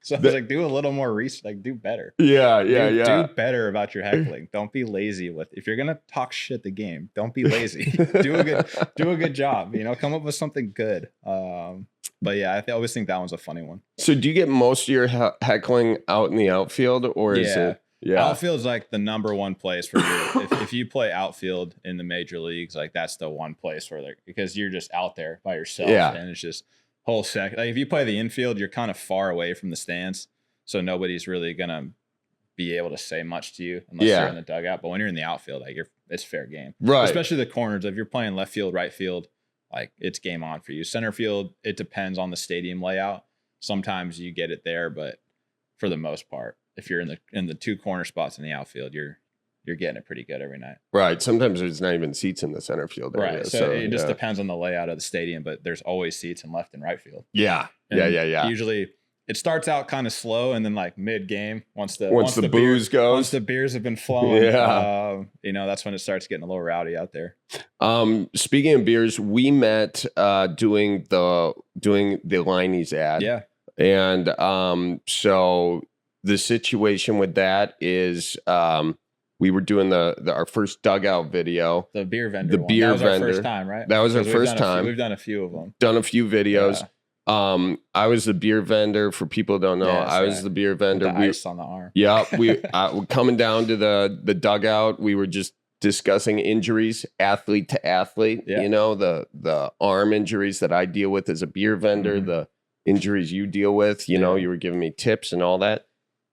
So I was like, do a little more research, like do better. Yeah. Do better about your heckling. Don't be lazy if you're gonna talk shit the game, don't be lazy. do a good job. Come up with something good. But yeah, I always think that one's a funny one. So do you get most of your heckling out in the outfield, or is it? Yeah, outfield's like the number one place for you. if you play outfield in the major leagues, like that's the one place where because you're just out there by yourself, and it's just whole sec. Like if you play the infield, you're kind of far away from the stands, so nobody's really gonna be able to say much to you unless you're in the dugout. But when you're in the outfield, like it's fair game, right? Especially the corners. If you're playing left field, right field, like it's game on for you. Center field, it depends on the stadium layout. Sometimes you get it there, but for the most part, if you're in the 2 corner spots in the outfield, you're getting it pretty good every night. Right. Sometimes there's not even seats in the center field area. Right. So it just depends on the layout of the stadium, but there's always seats in left and right field. Yeah. And yeah. Usually it starts out kind of slow, and then like mid game, once the booze goes, once the beers have been flowing, that's when it starts getting a little rowdy out there. Speaking of beers, we met doing the Liney's ad. Yeah. And so the situation with that is we were doing our first dugout video. The beer vendor. The one. beer that was vendor. Our first time, right? That was our first time. We've done a few of them. Done a few videos. Yeah. I was the beer vendor. For people who don't know, I was the beer vendor. With the ice on the arm. Yeah, we coming down to the dugout. We were just discussing injuries, athlete to athlete. Yeah. You know, the arm injuries that I deal with as a beer vendor, the injuries you deal with. You know, you were giving me tips and all that.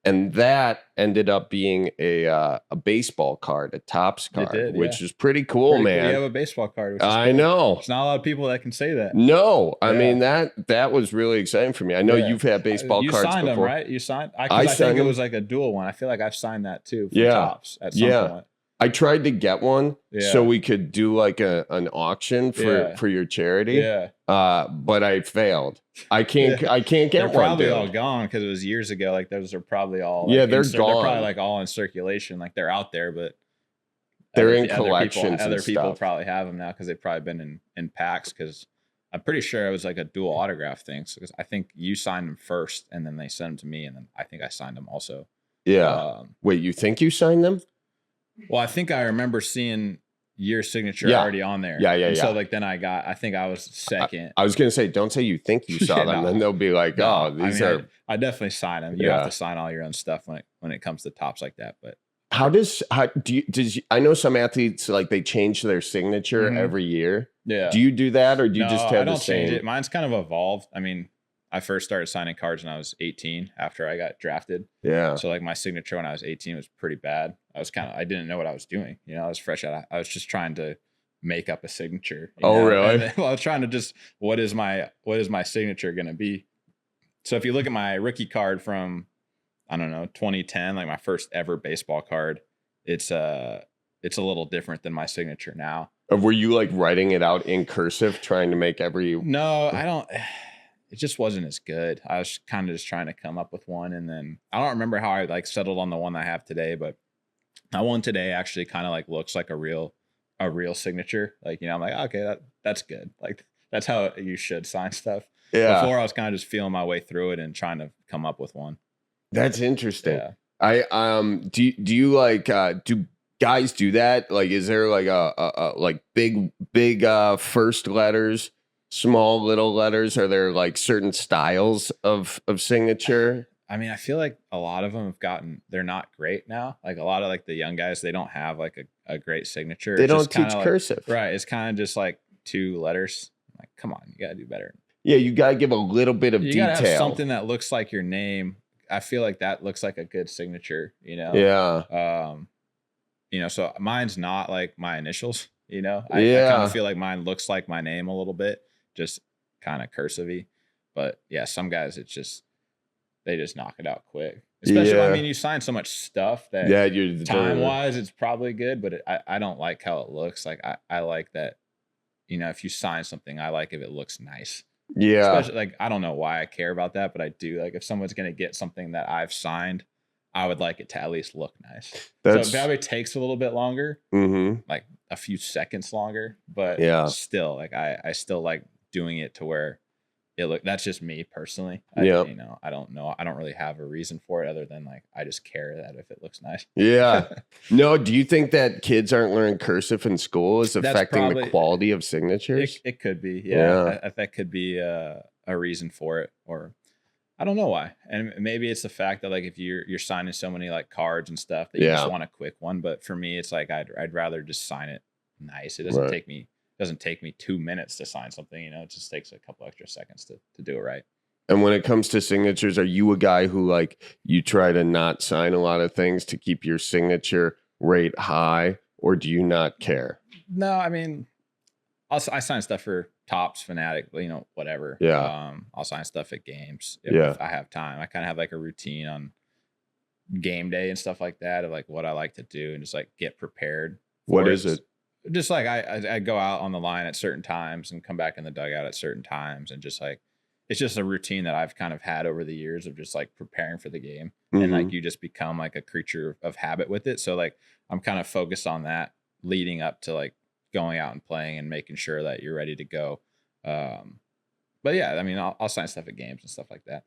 And that ended up being a baseball card, a Topps card, which is pretty cool, man. Cool. You have a baseball card. Which is I know. It's not a lot of people that can say that. No, I mean that was really exciting for me. I know you've had baseball cards before. You signed them, right? You signed. I think it was like a dual one. I feel like I've signed that too. For Topps at some point. I tried to get one so we could do like an auction for your charity. Yeah. But I failed. I can't get one. They're probably all gone because it was years ago. Like those are probably all they're gone. They're probably like all in circulation. Like they're out there, but they're in collections. Other people probably have them now because they've probably been in packs. Because I'm pretty sure it was like a dual autograph thing. So I think you signed them first, and then they sent them to me, and then I think I signed them also. Yeah. Wait, you think you signed them? Well, I think I remember seeing your signature already on there. Yeah. So like then I think I was second. I was gonna say, don't say you think you saw them, then they'll be like, these are. I definitely sign them. You have to sign all your own stuff when it comes to Topps like that. But I know some athletes like they change their signature every year. Yeah. Do you do that, or do you just have I don't the same? change it. Mine's kind of evolved. I mean, I first started signing cards when I was 18 after I got drafted. Yeah. So like my signature when I was 18 was pretty bad. I didn't know what I was doing. You know, I was fresh out. I was just trying to make up a signature. Really? Then, I was trying to just, what is my signature going to be? So if you look at my rookie card from, I don't know, 2010, like my first ever baseball card, it's a little different than my signature now. Were you like writing it out in cursive, trying to make every? No, I don't. It just wasn't as good. I was kind of just trying to come up with one. And then I don't remember how I like settled on the one I have today, but my one today actually kind of like looks like a real signature. Like, you know, I'm like, okay, that's good. Like that's how you should sign stuff. Yeah. Before I was kind of just feeling my way through it and trying to come up with one. That's interesting. Yeah. Do you like, do guys do that? Like, is there like a like big first letters, small little letters? Are there like certain styles of signature? I mean, I feel like a lot of them they're not great now. Like a lot of like the young guys, they don't have like a great signature. They don't teach cursive. Right. It's kind of just like 2 letters. Like, come on, you got to do better. Yeah, you got to give a little bit of detail. You got to have something that looks like your name. I feel like that looks like a good signature, you know? Yeah. You know, so mine's not like my initials, you know? I kind of feel like mine looks like my name a little bit, just kind of cursive-y. But yeah, some guys, they just knock it out quick. Especially, I mean, you sign so much stuff that time-wise, it's probably good, but I don't like how it looks. Like, I like that, you know, if you sign something, I like if it looks nice. Yeah. Especially, like, I don't know why I care about that, but I do. Like, if someone's going to get something that I've signed, I would like it to at least look nice. So it probably takes a little bit longer, like a few seconds longer, but still, like, I still like doing it to where that's just me personally. You know, I don't know. I don't really have a reason for it other than like, I just care that if it looks nice. Yeah. No, do you think that kids aren't learning cursive in school is affecting the quality of signatures? It could be. Yeah. That could be a reason for it, or I don't know why. And maybe it's the fact that like, if you're signing so many like cards and stuff that you just want a quick one. But for me, it's like, I'd rather just sign it nice. It doesn't take me 2 minutes to sign something, you know, it just takes a couple extra seconds to do it right. And when it comes to signatures, are you a guy who like you try to not sign a lot of things to keep your signature rate high, or do you not care? No, I mean, I sign stuff for Topps, Fanatic, you know, whatever. Yeah. I'll sign stuff at games if I have time. I kind of have like a routine on game day and stuff like that of like what I like to do and just like get prepared. What is it? Just like I go out on the line at certain times and come back in the dugout at certain times, and just like it's just a routine that I've kind of had over the years of just like preparing for the game. And like you just become like a creature of habit with it. So like I'm kind of focused on that leading up to like going out and playing and making sure that you're ready to go. But yeah, I mean, I'll sign stuff at games and stuff like that.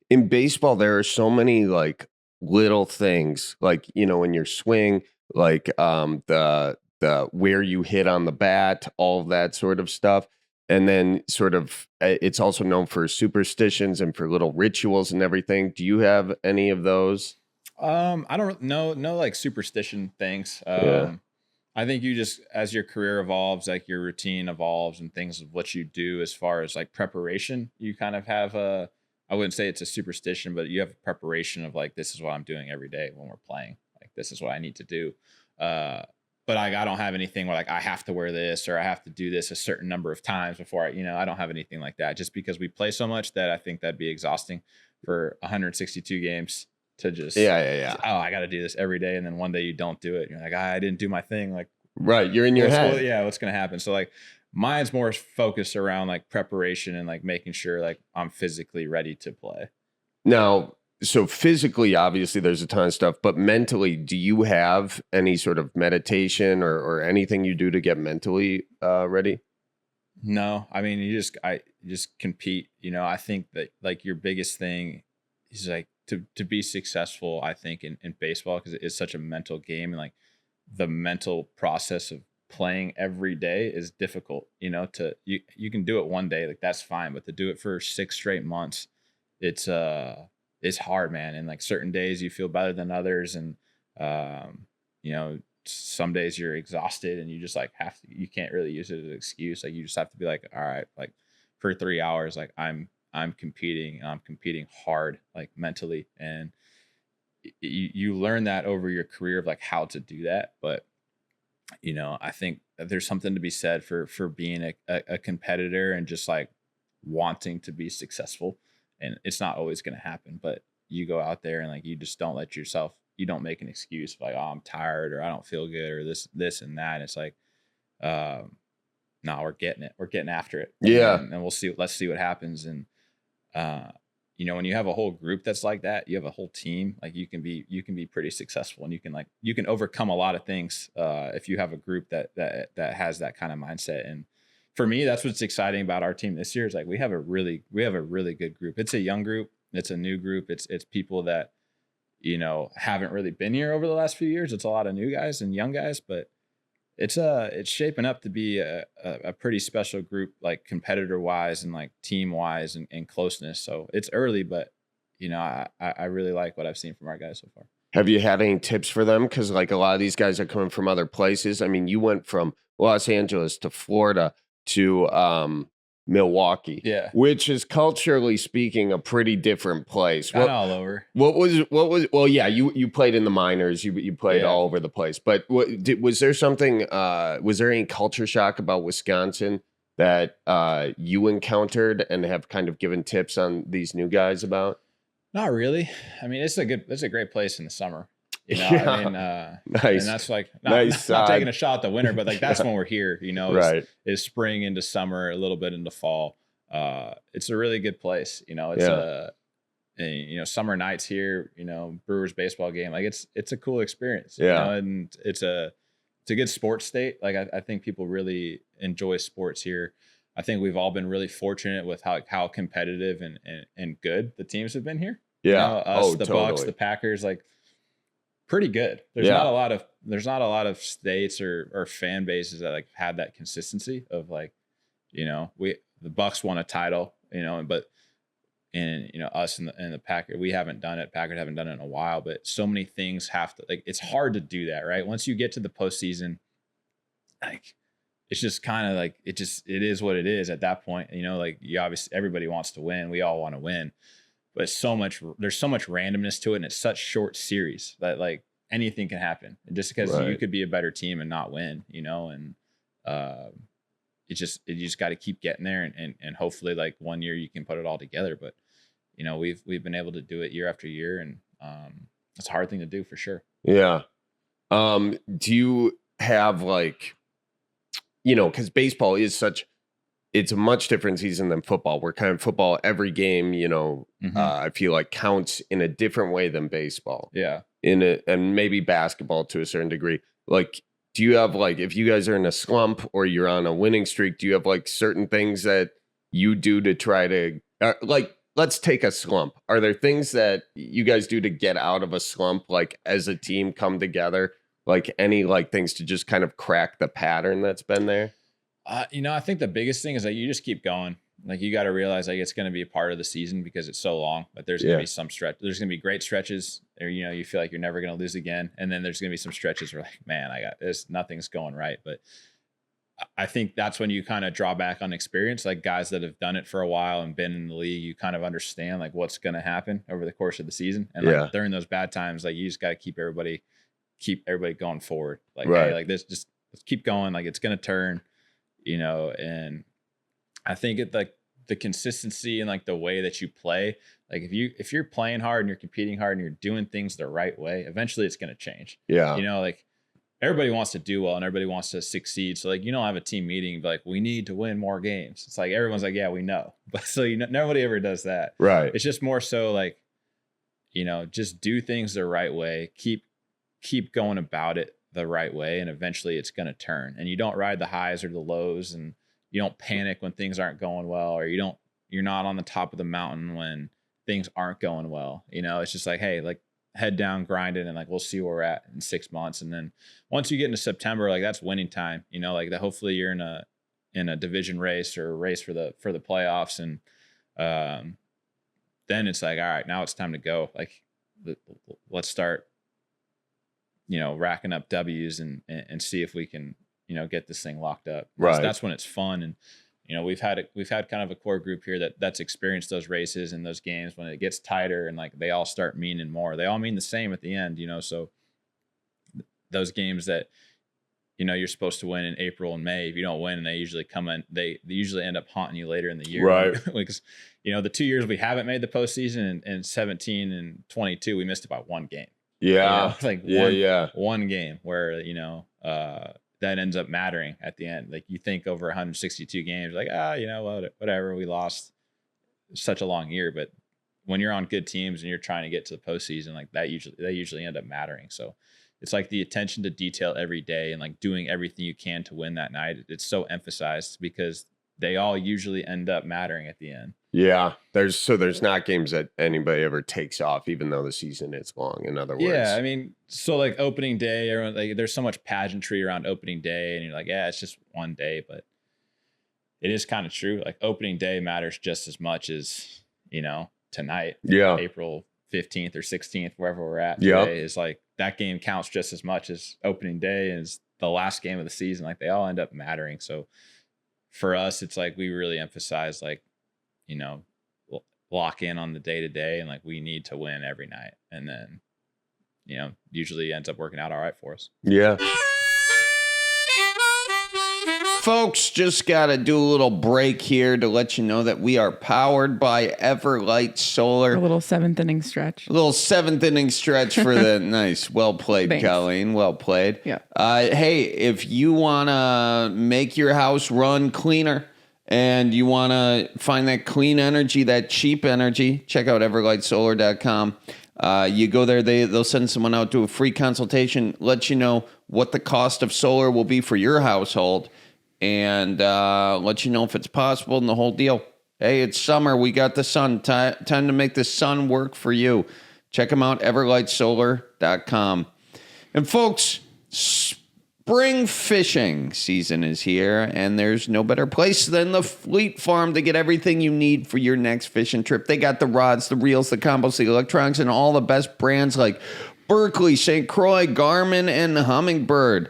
In baseball, there are so many like little things, like, you know, in your swing, like the where you hit on the bat, all of that sort of stuff. And then sort of it's also known for superstitions and for little rituals and everything. Do you have any of those? I don't know, no like superstition things. I think you just, as your career evolves, like your routine evolves and things of what you do as far as like preparation, you kind of have I wouldn't say it's a superstition, but you have a preparation of like, this is what I'm doing every day when we're playing. Like, this is what I need to do. But like, I don't have anything where like, I have to wear this or I have to do this a certain number of times before I don't have anything like that, just because we play so much that I think that'd be exhausting for 162 games. To just oh, I got to do this every day, and then one day you don't do it. You're like, I didn't do my thing. Like, right, you're in your head. What's gonna happen? So like, mine's more focused around like preparation and like making sure like I'm physically ready to play. Now, so physically, obviously, there's a ton of stuff, but mentally, do you have any sort of meditation or anything you do to get mentally ready? No, I mean, you just compete. I think that like your biggest thing is like. To be successful, I think in baseball, because it is such a mental game, and like the mental process of playing every day is difficult. You can do it one day, like that's fine, but to do it for 6 straight months, it's hard, man. And like certain days you feel better than others, and some days you're exhausted and you just like you can't really use it as an excuse. Like you just have to be like, all right, like for 3 hours, like I'm competing, and I'm competing hard, like mentally. And you learn that over your career of like how to do that. But, I think there's something to be said for being a competitor and just like wanting to be successful. And it's not always going to happen, but you go out there and like, you just don't you don't make an excuse like, oh, I'm tired or I don't feel good or this and that. And it's like, no, we're getting it. We're getting after it. Yeah. And let's see what happens. And, when you have a whole group that's like that, you have a whole team, like you can be pretty successful, and you can overcome a lot of things if you have a group that has that kind of mindset. And for me, that's what's exciting about our team this year is like we have a really good group. It's a young group, it's a new group, it's people that haven't really been here over the last few years. It's a lot of new guys and young guys, but it's shaping up to be a pretty special group, like competitor wise and like team wise and closeness. So it's early, but I really like what I've seen from our guys so far. Have you had any tips for them? Because like a lot of these guys are coming from other places. I mean, you went from Los Angeles to Florida to Milwaukee, which is culturally speaking a pretty different place. All over. What was? Well, yeah, you played in the minors. You played all over the place. But was there something? Was there any culture shock about Wisconsin that you encountered and have kind of given tips on these new guys about? Not really. I mean, it's a great place in the summer. Nice. And that's like not taking a shot at the winter, but like that's when we're here. Right. Is spring into summer, a little bit into fall. It's a really good place. It's summer nights here. Brewers baseball game. Like it's a cool experience. And it's a good sports state. Like I think people really enjoy sports here. I think we've all been really fortunate with how competitive and good the teams have been here. Yeah. The totally. Bucks, the Packers, like pretty good. There's not a lot of states or fan bases that like had that consistency of like, the Bucks won a title, but us and the Packers, we haven't done it. Packers haven't done it in a while, but so many things have to like, it's hard to do that, right? Once you get to the postseason, like it's just kind of like, it is what it is at that point. Like you obviously, everybody wants to win. We all want to win. But there's so much randomness to it, and it's such short series that like anything can happen. And just because you could be a better team and not win, and you just got to keep getting there, and hopefully like one year you can put it all together. But we've been able to do it year after year, and it's a hard thing to do for sure. Yeah. Do you have like, because baseball is it's a much different season than football. Where kind of football, every game, I feel like counts in a different way than baseball. Yeah. And maybe basketball to a certain degree. Like, do you have like, if you guys are in a slump or you're on a winning streak, do you have like certain things that you do to try to like, let's take a slump. Are there things that you guys do to get out of a slump, like as a team come together? Like any like things to just kind of crack the pattern that's been there? I think the biggest thing is that you just keep going. Like you got to realize like it's going to be a part of the season because it's so long, but there's going to be some stretch. There's going to be great stretches or, you feel like you're never going to lose again. And then there's going to be some stretches where like, man, I got this, nothing's going right. But I think that's when you kind of draw back on experience, like guys that have done it for a while and been in the league, you kind of understand like what's going to happen over the course of the season. And like during those bad times, like you just got to keep everybody going forward. Like, hey, like this, just let's keep going. Like it's going to turn, and I think the consistency and like the way that you play, like if you're playing hard and you're competing hard and you're doing things the right way, eventually it's going to change. Yeah. Like everybody wants to do well and everybody wants to succeed. So like, you don't have a team meeting, but like, we need to win more games. It's like, everyone's like, yeah, we know. But so, nobody ever does that. Right. It's just more so like, just do things the right way. Keep going about it the right way. And eventually it's going to turn, and you don't ride the highs or the lows, and you don't panic when things aren't going well, or you're not on the top of the mountain when things aren't going well. It's just like, hey, like head down, grind it, and like we'll see where we're at in 6 months. And then once you get into September, like that's winning time. Like that. Hopefully you're in a division race or a race for the playoffs, and then it's like, all right, now it's time to go. Like let's start, racking up W's and see if we can get this thing locked up. Right. That's when it's fun. And, we've had kind of a core group here that's experienced those races and those games when it gets tighter and like they all start meaning more. They all mean the same at the end, so those games that, you're supposed to win in April and May, if you don't win, and they usually come in, they usually end up haunting you later in the year. Right. Because, the 2 years we haven't made the postseason in 17 and 22, we missed about one game. Yeah. One game where, that ends up mattering at the end. Like you think over 162 games, like, whatever, we lost such a long year. But when you're on good teams and you're trying to get to the postseason, like they usually end up mattering. So it's like the attention to detail every day and like doing everything you can to win that night. It's so emphasized because they all usually end up mattering at the end. Yeah. There's not games that anybody ever takes off, even though the season is long, in other words. Yeah. I mean, so like opening day, everyone, like there's so much pageantry around opening day, and you're like, yeah, it's just one day, but it is kind of true. Like opening day matters just as much as, tonight. Yeah. April 15th or 16th, wherever we're at today, is like that game counts just as much as opening day is the last game of the season. Like they all end up mattering. So for us, it's like we really emphasize like, lock in on the day to day, and like we need to win every night, and then usually ends up working out all right for us. Yeah. Folks, just got to do a little break here to let you know that we are powered by Everlight Solar. A little seventh inning stretch. A little seventh inning stretch for the nice. Well played, thanks. Colleen. Well played. Yeah. Hey, if you want to make your house run cleaner and you want to find that clean energy, that cheap energy, check out everlightsolar.com. You go there, they'll send someone out to a free consultation, let you know what the cost of solar will be for your household, and let you know if it's possible and the whole deal. Hey, it's summer. We got the sun. Time to make the sun work for you. Check them out, everlightsolar.com. And folks, spring fishing season is here, and there's no better place than the Fleet Farm to get everything you need for your next fishing trip. They got the rods, the reels, the combos, the electronics, and all the best brands like Berkley, St. Croix, Garmin, and Humminbird.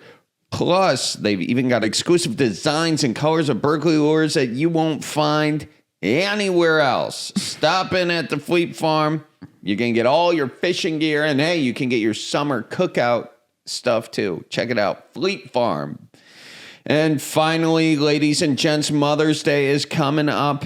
Plus, they've even got exclusive designs and colors of Berkley lures that you won't find anywhere else. Stop in at the Fleet Farm. You can get all your fishing gear, and hey, you can get your summer cookout stuff too. Check it out, Fleet Farm. And finally, ladies and gents, Mother's Day is coming up,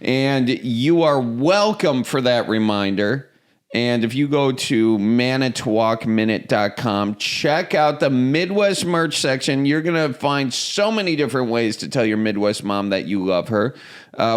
and you are welcome for that reminder. And if you go to manitowocminute.com, check out the Midwest merch section. You're going to find so many different ways to tell your Midwest mom that you love her.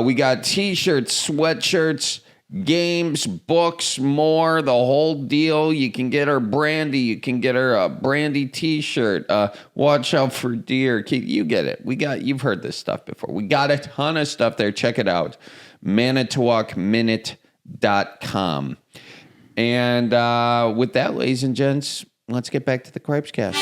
We got t-shirts, sweatshirts, games, books, more, the whole deal. You can get her brandy. You can get her a brandy t-shirt. Watch out for deer. You get it. You've heard this stuff before. We got a ton of stuff there. Check it out. manitowocminute.com. And with that, ladies and gents, let's get back to the Cripescast.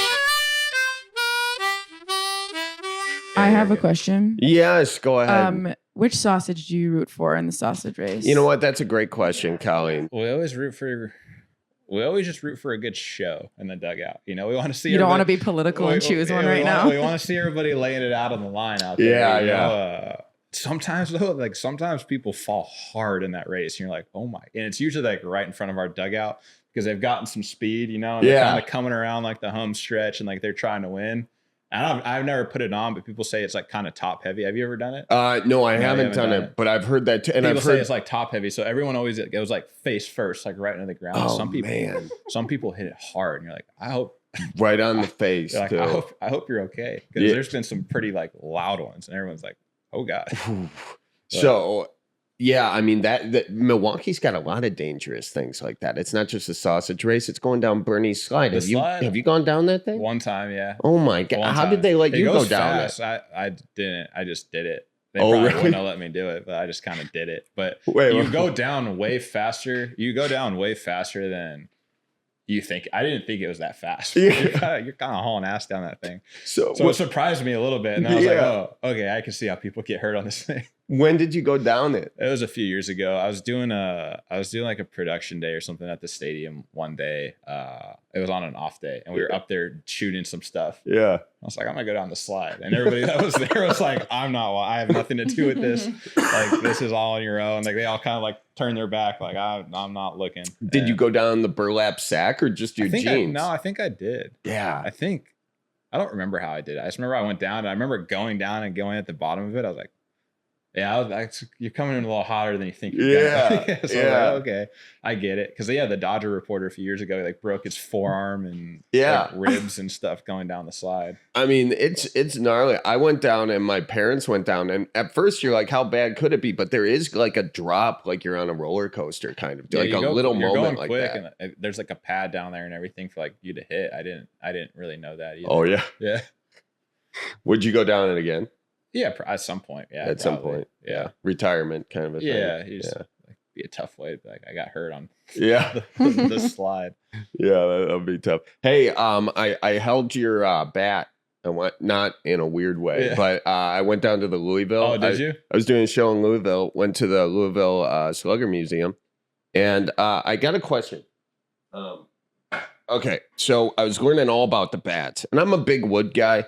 I have a question. Yes, go ahead. Which sausage do you root for in the sausage race? You know what? That's a great question, Colleen. We always just root for a good show in the dugout. You know, we want to see. You don't want to be political and choose one right now. We want to see everybody laying it out on the line out there. Yeah. Sometimes though, sometimes people fall hard in that race, and you're like, oh my! And it's usually like right in front of our dugout because they've gotten some speed, you know, and they're kind of coming around like the home stretch, and like they're trying to win. And I've never put it on, but people say it's like kind of top heavy. Have you ever done it? No, I haven't done it, but I've heard that too. And people I've heard say it's like top heavy. So everyone always goes like face first, like right into the ground. Oh, some people hit it hard, and you're like, I hope right on the face. Like, I hope you're okay, because there's been some pretty like loud ones, and everyone's like, oh god. So yeah, I mean that Milwaukee's got a lot of dangerous things like that. It's not just a sausage race; it's going down Bernie's slide. Have you gone down that thing? One time, yeah. Oh my god! How did they let you go down it? I didn't. I just did it. They probably wouldn't have let me do it, but I just kind of did it. But you go down way faster. You go down way faster than you think. I didn't think it was that fast. You're kind of hauling ass down that thing. So it surprised me a little bit, and I was like, oh, okay, I can see how people get hurt on this thing. When did you go down it? It was a few years ago. I was doing like a production day or something at the stadium one day. It was on an off day, and we were up there shooting some stuff. Yeah. I was like, I'm gonna go down the slide, and everybody that was there was like, I have nothing to do with this. Like, this is all on your own. Like, they all kind of like turned their back. Like, I'm not looking. Did you go down the burlap sack or just your jeans? I think I did. Yeah. I don't remember how I did it. I just remember I went down, and I remember going down and going at the bottom of it. I was like, you're coming in a little hotter than you think you're gonna. So I was like, okay, I get it. Because the Dodger reporter a few years ago like broke his forearm and like, ribs and stuff going down the slide. I mean, it's gnarly. I went down and my parents went down, and at first you're like, how bad could it be? But there is like a drop, like you're on a roller coaster kind of, like a little moment like that. And there's like a pad down there and everything for like you to hit. I didn't really know that either. Oh yeah. Yeah. Would you go down it again? Yeah, at some point. Yeah, at some point. Yeah, retirement kind of a thing. Yeah, like, be a tough way. Like, I got hurt on the slide. Yeah, that'll be tough. Hey, I held your bat. I went, not in a weird way, but I went down to the Louisville. Oh, did you? I was doing a show in Louisville. Went to the Louisville Slugger Museum, and I got a question. Okay, so I was learning all about the bats, and I'm a big wood guy.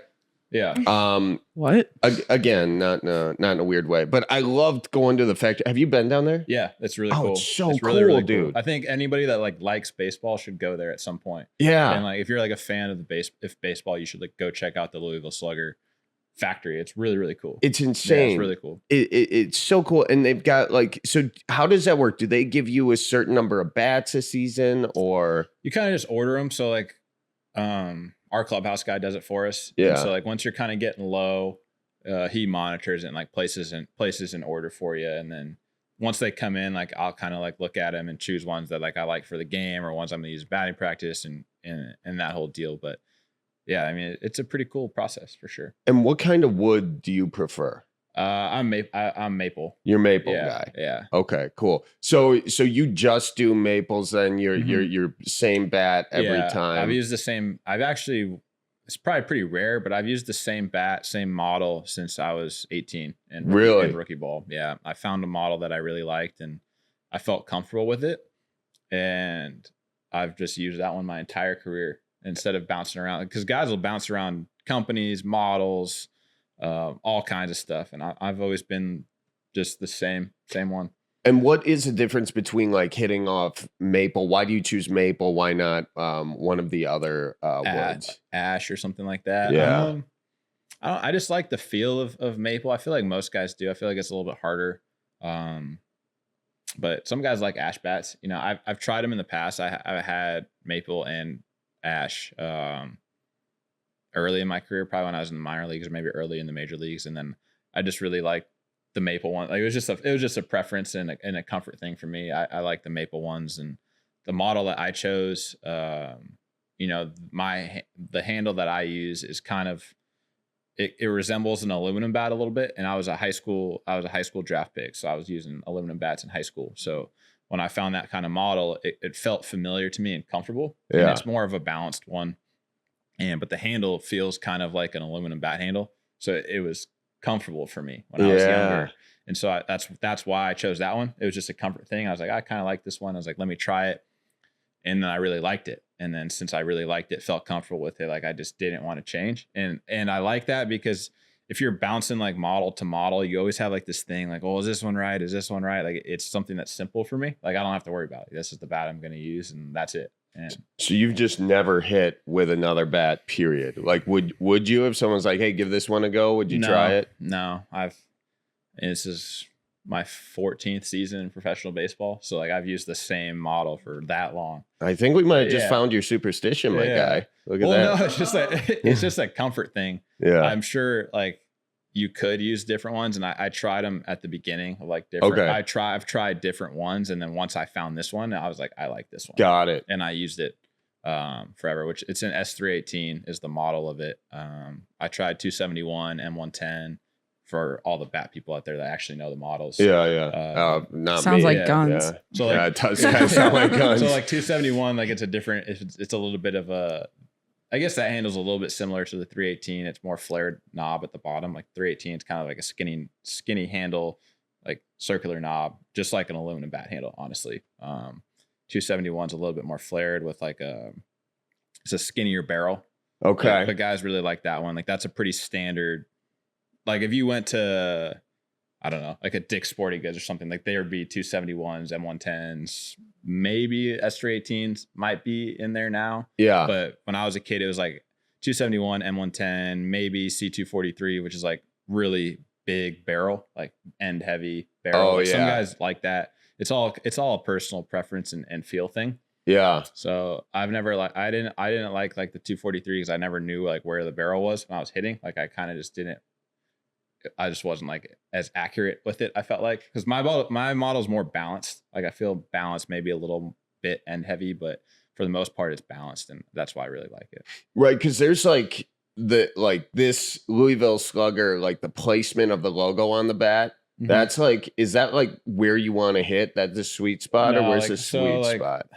Yeah. What? Again, not in a weird way, but I loved going to the factory. Have you been down there? Yeah, it's really cool. It's so cool, really dude. Cool. I think anybody that like likes baseball should go there at some point. Yeah. And like if you're like a fan of baseball, you should like go check out the Louisville Slugger Factory. It's really, really cool. It's insane. Yeah, it's really cool. It's so cool. And they've got like, so how does that work? Do they give you a certain number of bats a season, or you kind of just order them? So like, our clubhouse guy does it for us. Yeah. And so like once you're kind of getting low, he monitors it and like places in order for you. And then once they come in, like I'll kind of like look at them and choose ones that like I like for the game, or ones I'm gonna use batting practice and that whole deal. But yeah, I mean, it's a pretty cool process for sure. And what kind of wood do you prefer? I'm maple. You're maple guy. Yeah. Okay, cool. So you just do maples, then your same bat every time. I've used the same. It's probably pretty rare, but I've used the same bat, same model since I was 18 in rookie ball. Yeah. I found a model that I really liked and I felt comfortable with it. And I've just used that one my entire career instead of bouncing around, because guys will bounce around companies, models, all kinds of stuff. And I've always been just the same one. And what is the difference between like hitting off maple? Why do you choose maple? Why not one of the other woods? Ash or something like that. Yeah. I just like the feel of maple. I feel like most guys do. I feel like it's a little bit harder. But some guys like ash bats. You know, I've tried them in the past. I had maple and ash early in my career, probably when I was in the minor leagues or maybe early in the major leagues, and then I just really liked the maple one. Like it was just a preference and a comfort thing for me. I like the maple ones, and the model that I chose. You know, the handle that I use is kind of it resembles an aluminum bat a little bit, and I was a high school draft pick, so I was using aluminum bats in high school. So when I found that kind of model, it felt familiar to me and comfortable. Yeah. And it's more of a balanced one. But the handle feels kind of like an aluminum bat handle. So it was comfortable for me when I was younger. And so that's why I chose that one. It was just a comfort thing. I was like, I kind of like this one. I was like, let me try it. And then I really liked it. And then since I really liked it, felt comfortable with it, like I just didn't want to change. And I like that because if you're bouncing like model to model, you always have like this thing like, oh, is this one right? Is this one right? Like it's something that's simple for me. Like I don't have to worry about it. This is the bat I'm going to use and that's it. And so you've just never hit with another bat, period. Like would you, if someone's like, hey, give this one a go, would you try it? No, this is my 14th season in professional baseball. So like I've used the same model for that long. I think we might have just found your superstition, my guy. Look at that. No, it's just a comfort thing. Yeah. I'm sure like you could use different ones. And I tried them at the beginning of like different, I've tried different ones. And then once I found this one, I was like, I like this one. Got it. And I used it forever, which it's an S318 is the model of it. I tried 271, M110 for all the bat people out there that actually know the models. Yeah. Not sounds me. like guns. Yeah. So like, it does kind of sound like guns. So like 271, like it's a different, it's a little bit of a, I guess that handle's a little bit similar to the 318. It's more flared knob at the bottom. Like 318 is kind of like a skinny handle, like circular knob, just like an aluminum bat handle, honestly. 271's a little bit more flared with like it's a skinnier barrel. Okay. But guys really like that one. Like that's a pretty standard. Like if you went to, I don't know, like a Dick's Sporting Goods or something, like there would be 271s, M110s, maybe S318s might be in there now. Yeah. But when I was a kid, it was like 271, M110, maybe C243, which is like really big barrel, like end heavy barrel. Oh, like yeah. Some guys like that. It's all a personal preference and feel thing. Yeah. So I've never I didn't like the 243 because I never knew like where the barrel was when I was hitting. Like I kind of just didn't. I just wasn't like as accurate with it. I felt like because my model's more balanced. Like I feel balanced, maybe a little bit end heavy, but for the most part, it's balanced, and that's why I really like it. Right, because there's like this Louisville Slugger, like the placement of the logo on the bat. Mm-hmm. That's like, is that like where you want to hit? That's the sweet spot, or where's the sweet spot?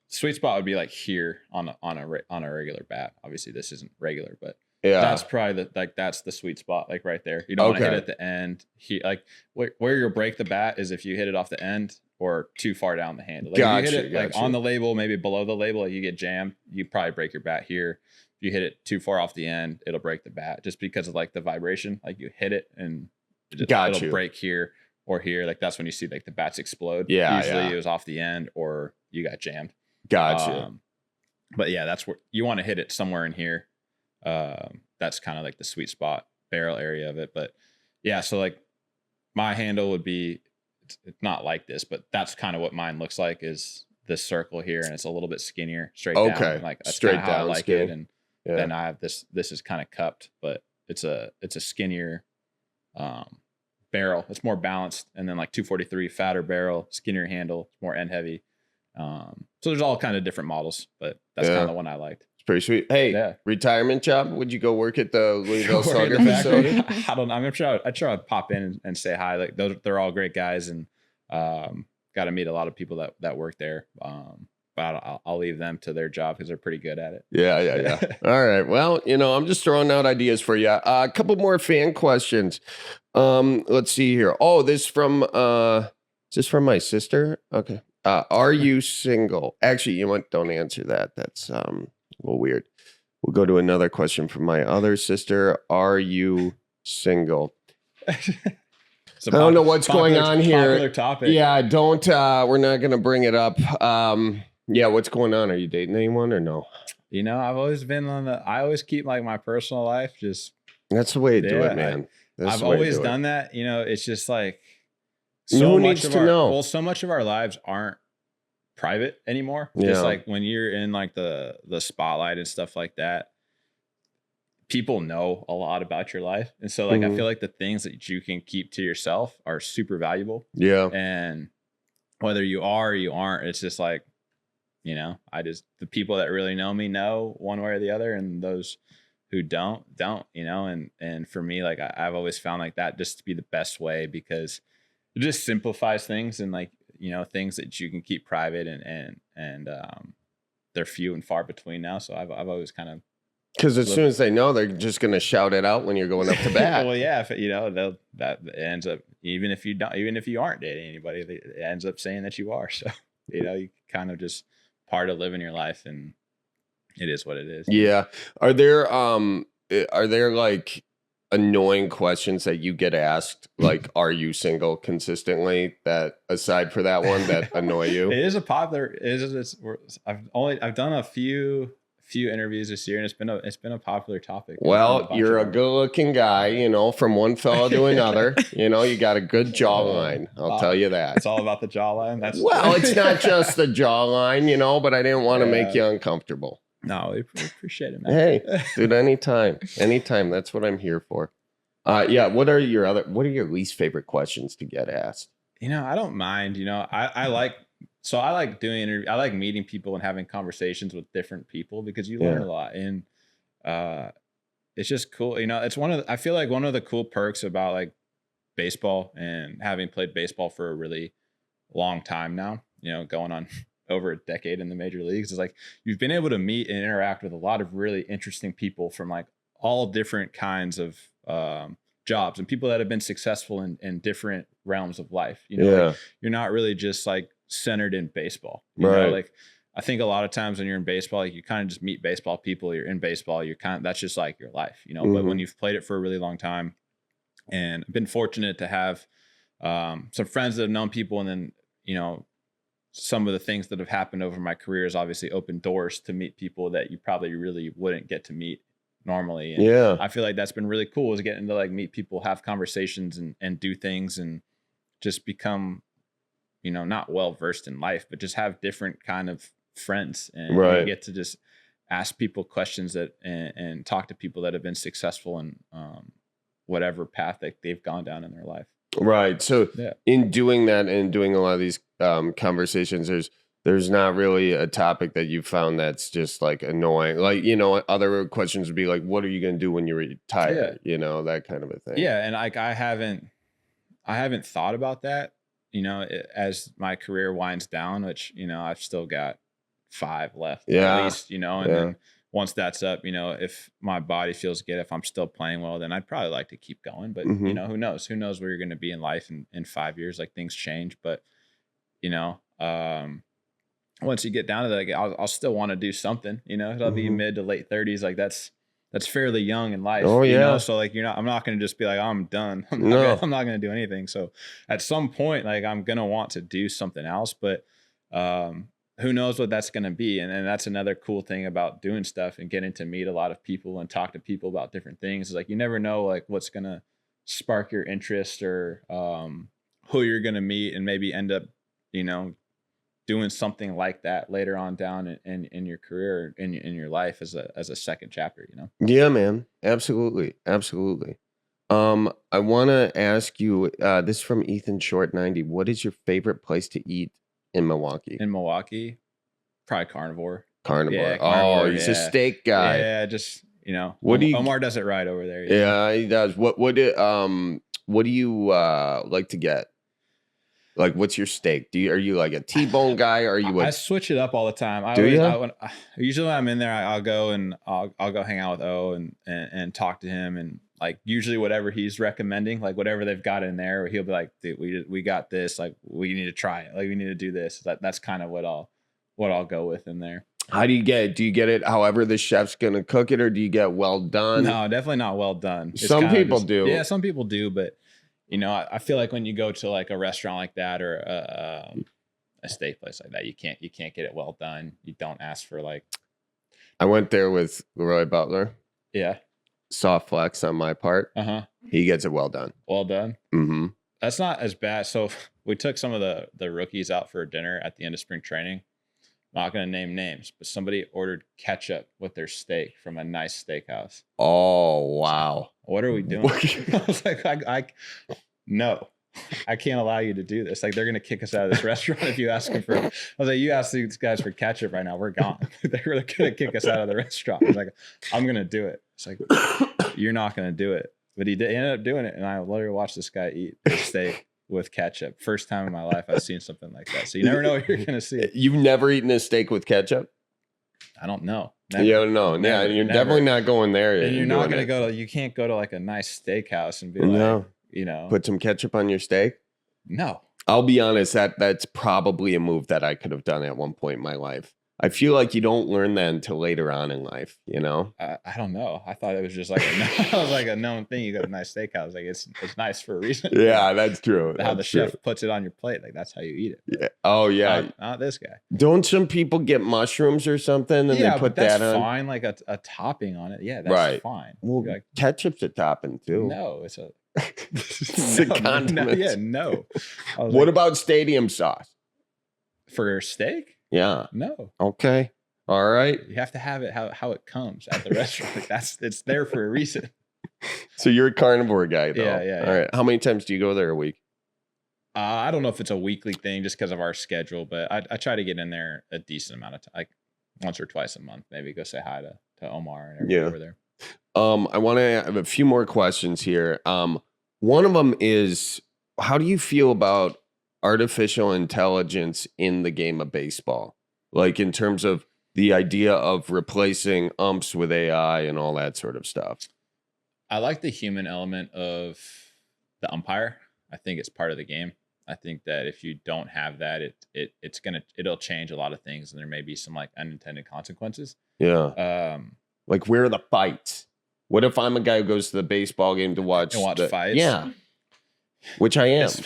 Sweet spot would be like here on a regular bat. Obviously, this isn't regular, but. Yeah, that's probably that's the sweet spot, like right there. You don't want to hit at the end. Like where you'll break the bat is if you hit it off the end or too far down the handle. Like if you hit it on the label, maybe below the label, like you get jammed, you probably break your bat here. If you hit it too far off the end, it'll break the bat just because of like the vibration. Like you hit it and it'll break here or here. Like that's when you see like the bats explode. Yeah, usually it was off the end or you got jammed. Gotcha. But yeah, that's where you want to hit it somewhere in here. That's kind of like the sweet spot barrel area of it. But yeah, so like my handle would be, it's not like this, but that's kind of what mine looks like is this circle here. And it's a little bit skinnier straight down. Like that's straight down, how I like skinny. It. And then I have this is kind of cupped, but it's a skinnier, barrel. It's more balanced. And then like 243 fatter barrel, skinnier handle, more end heavy. So there's all kind of different models, but that's kind of the one I liked. Pretty sweet. Hey, retirement job? Would you go work at the Louisville Slugger facility? I don't know. I'm sure I'd pop in and say hi. Like they're all great guys, and got to meet a lot of people that work there. But I'll leave them to their job because they're pretty good at it. Yeah. All right. Well, I'm just throwing out ideas for you. A couple more fan questions. Let's see here. Oh, is this from my sister? Okay. Are you single? Actually, you know what? Don't answer that. That's a little weird. We'll go to another question from my other sister. Are you single? I don't know what's going on here. Popular topic. Yeah, don't. We're not going to bring it up. Yeah, what's going on? Are you dating anyone or no? I've always been I always keep like my personal life just. That's the way to do it, man. I've always done that. It's just like. Who needs to know? Well, so much of our lives aren't private anymore. Yeah. Just like when you're in like the spotlight and stuff like that, people know a lot about your life. And so like, I feel like the things that you can keep to yourself are super valuable. Yeah. And whether you are or you aren't, it's just like, the people that really know me know one way or the other. And those who don't, and for me, like I've always found like that just to be the best way because it just simplifies things. And like, things that you can keep private and they're few and far between now. So I've always kind of, because as soon as they know, they're just going to shout it out when you're going up to bat. well, yeah, if, that ends up, even if you aren't dating anybody, it ends up saying that you are. So, you kind of just part of living your life, and it is what it is. Yeah. Are there like annoying questions that you get asked? Like, are you single consistently, that aside for that one that annoy you? It is a popular, I've done a few interviews this year, and it's been a popular topic. Well, you're a good-looking guy, from one fellow to another. You got a good jawline. I'll tell you that. It's all about the jawline. Well, it's not just the jawline, but I didn't want to make you uncomfortable. No, we appreciate it, man. Hey, dude, anytime. That's what I'm here for. Yeah. What are your least favorite questions to get asked? I don't mind. I like doing interviews. I like meeting people and having conversations with different people, because you learn a lot, and it's just cool. I feel like one of the cool perks about like baseball, and having played baseball for a really long time now, going on over a decade in the major leagues, is like you've been able to meet and interact with a lot of really interesting people from like all different kinds of jobs, and people that have been successful in different realms of life. Like, you're not really just like centered in baseball. Right. Like I think a lot of times when you're in baseball, like you kind of just meet baseball people, you're in baseball, that's just like your life, but when you've played it for a really long time, and I've been fortunate to have some friends that have known people, and then, some of the things that have happened over my career has obviously opened doors to meet people that you probably really wouldn't get to meet normally. And I feel like that's been really cool, is getting to like meet people, have conversations, and do things, and just become, not well versed in life, but just have different kind of friends, and you get to just ask people questions and talk to people that have been successful in whatever path that they've gone down in their life. Right. So in doing that and doing a lot of these conversations, there's not really a topic that you found that's just like annoying. Like, other questions would be like, what are you going to do when you retire? That kind of a thing. Yeah. And like, I haven't thought about that, as my career winds down, which, I've still got 5 left at least, and then once that's up, if my body feels good, if I'm still playing well, then I'd probably like to keep going. But, who knows where you're going to be in life in 5 years, like things change. But, once you get down to that, like, I'll still want to do something, it'll be mid to late 30s. Like that's fairly young in life. Oh yeah. So like, I'm not going to just be like, oh, I'm done. I'm not going to do anything. So at some point, like I'm going to want to do something else, but, who knows what that's going to be. And that's another cool thing about doing stuff and getting to meet a lot of people and talk to people about different things. Is like, you never know like what's going to spark your interest, or who you're going to meet, and maybe end up, doing something like that later on down in your career, in your life, as a second chapter, Yeah, man. Absolutely. I want to ask you, this is from Ethan Short 90. What is your favorite place to eat in Milwaukee? In Milwaukee, probably Carnivore. Yeah, Carnivore. He's a steak guy. Yeah, just Omar does it right over there. Yeah, he does. What do you like to get? Like, what's your steak? Are you like a T-bone guy, or are you? I switch it up all the time. Usually when I'm in there, I'll go hang out with O and talk to him, and like usually whatever he's recommending, like whatever they've got in there, he'll be like, dude, we got this. Like we need to try it. Like we need to do this. That's kind of what I'll go with in there. How do you get it? Do you get it however the chef's gonna cook it, or do you get well done? No, definitely not well done. Some people do. Yeah, some people do, but. I feel like when you go to like a restaurant like that, or a steak place like that, you can't get it well done. You don't ask for like. I went there with Leroy Butler. Yeah. Soft flex on my part. He gets it well done. Well done. Mm-hmm. That's not as bad. So we took some of the rookies out for dinner at the end of spring training. I'm not going to name names, but somebody ordered ketchup with their steak from a nice steakhouse. Oh, wow. What are we doing? I was like, no, I can't allow you to do this. Like, they're going to kick us out of this restaurant if you ask them for. I was like, you ask these guys for ketchup right now, we're gone. They're going to kick us out of the restaurant. I was like, I'm going to do it. It's like, you're not going to do it. But he ended up doing it, and I literally watched this guy eat his steak. with ketchup. First time in my life I've seen something like that. So you never know what you're gonna see. You've never eaten a steak with ketchup? I don't know. Never. You don't know. Yeah, Never, you're never. definitely not going there. And you're not gonna go to. You can't go to like a nice steakhouse and be like, No. Put some ketchup on your steak. No. I'll be honest. That's probably a move that I could have done at one point in my life. I feel like you don't learn that until later on in life, I don't know. I thought it was just like a known thing. You go to a nice steakhouse, like it's nice for a reason. Yeah, that's true. How the chef puts it on your plate, like that's how you eat it. Yeah. Oh yeah. Not this guy. Don't some people get mushrooms or something and they put that's that on? fine, like a topping on it. Yeah, that's fine. Well, like, ketchup's a topping too. no, it's a It's a condiment. No. What about stadium sauce? For steak? Yeah. No. Okay. All right. You have to have it how it comes at the restaurant. Like it's there for a reason. So you're a carnivore guy, though. Yeah. All right. How many times do you go there a week? I don't know if it's a weekly thing just because of our schedule, but I try to get in there a decent amount of time, like once or twice a month, maybe go say hi to Omar and everybody over there. I want to have a few more questions here. One of them is, how do you feel about artificial intelligence in the game of baseball? Like in terms of the idea of replacing umps with AI and all that sort of stuff. I like the human element of the umpire. I think it's part of the game. I think that if you don't have that, it'll change a lot of things, and there may be some like unintended consequences. Yeah. Like where are the fights? What if I'm a guy who goes to the baseball game to watch fights? Yeah. Which I am. It's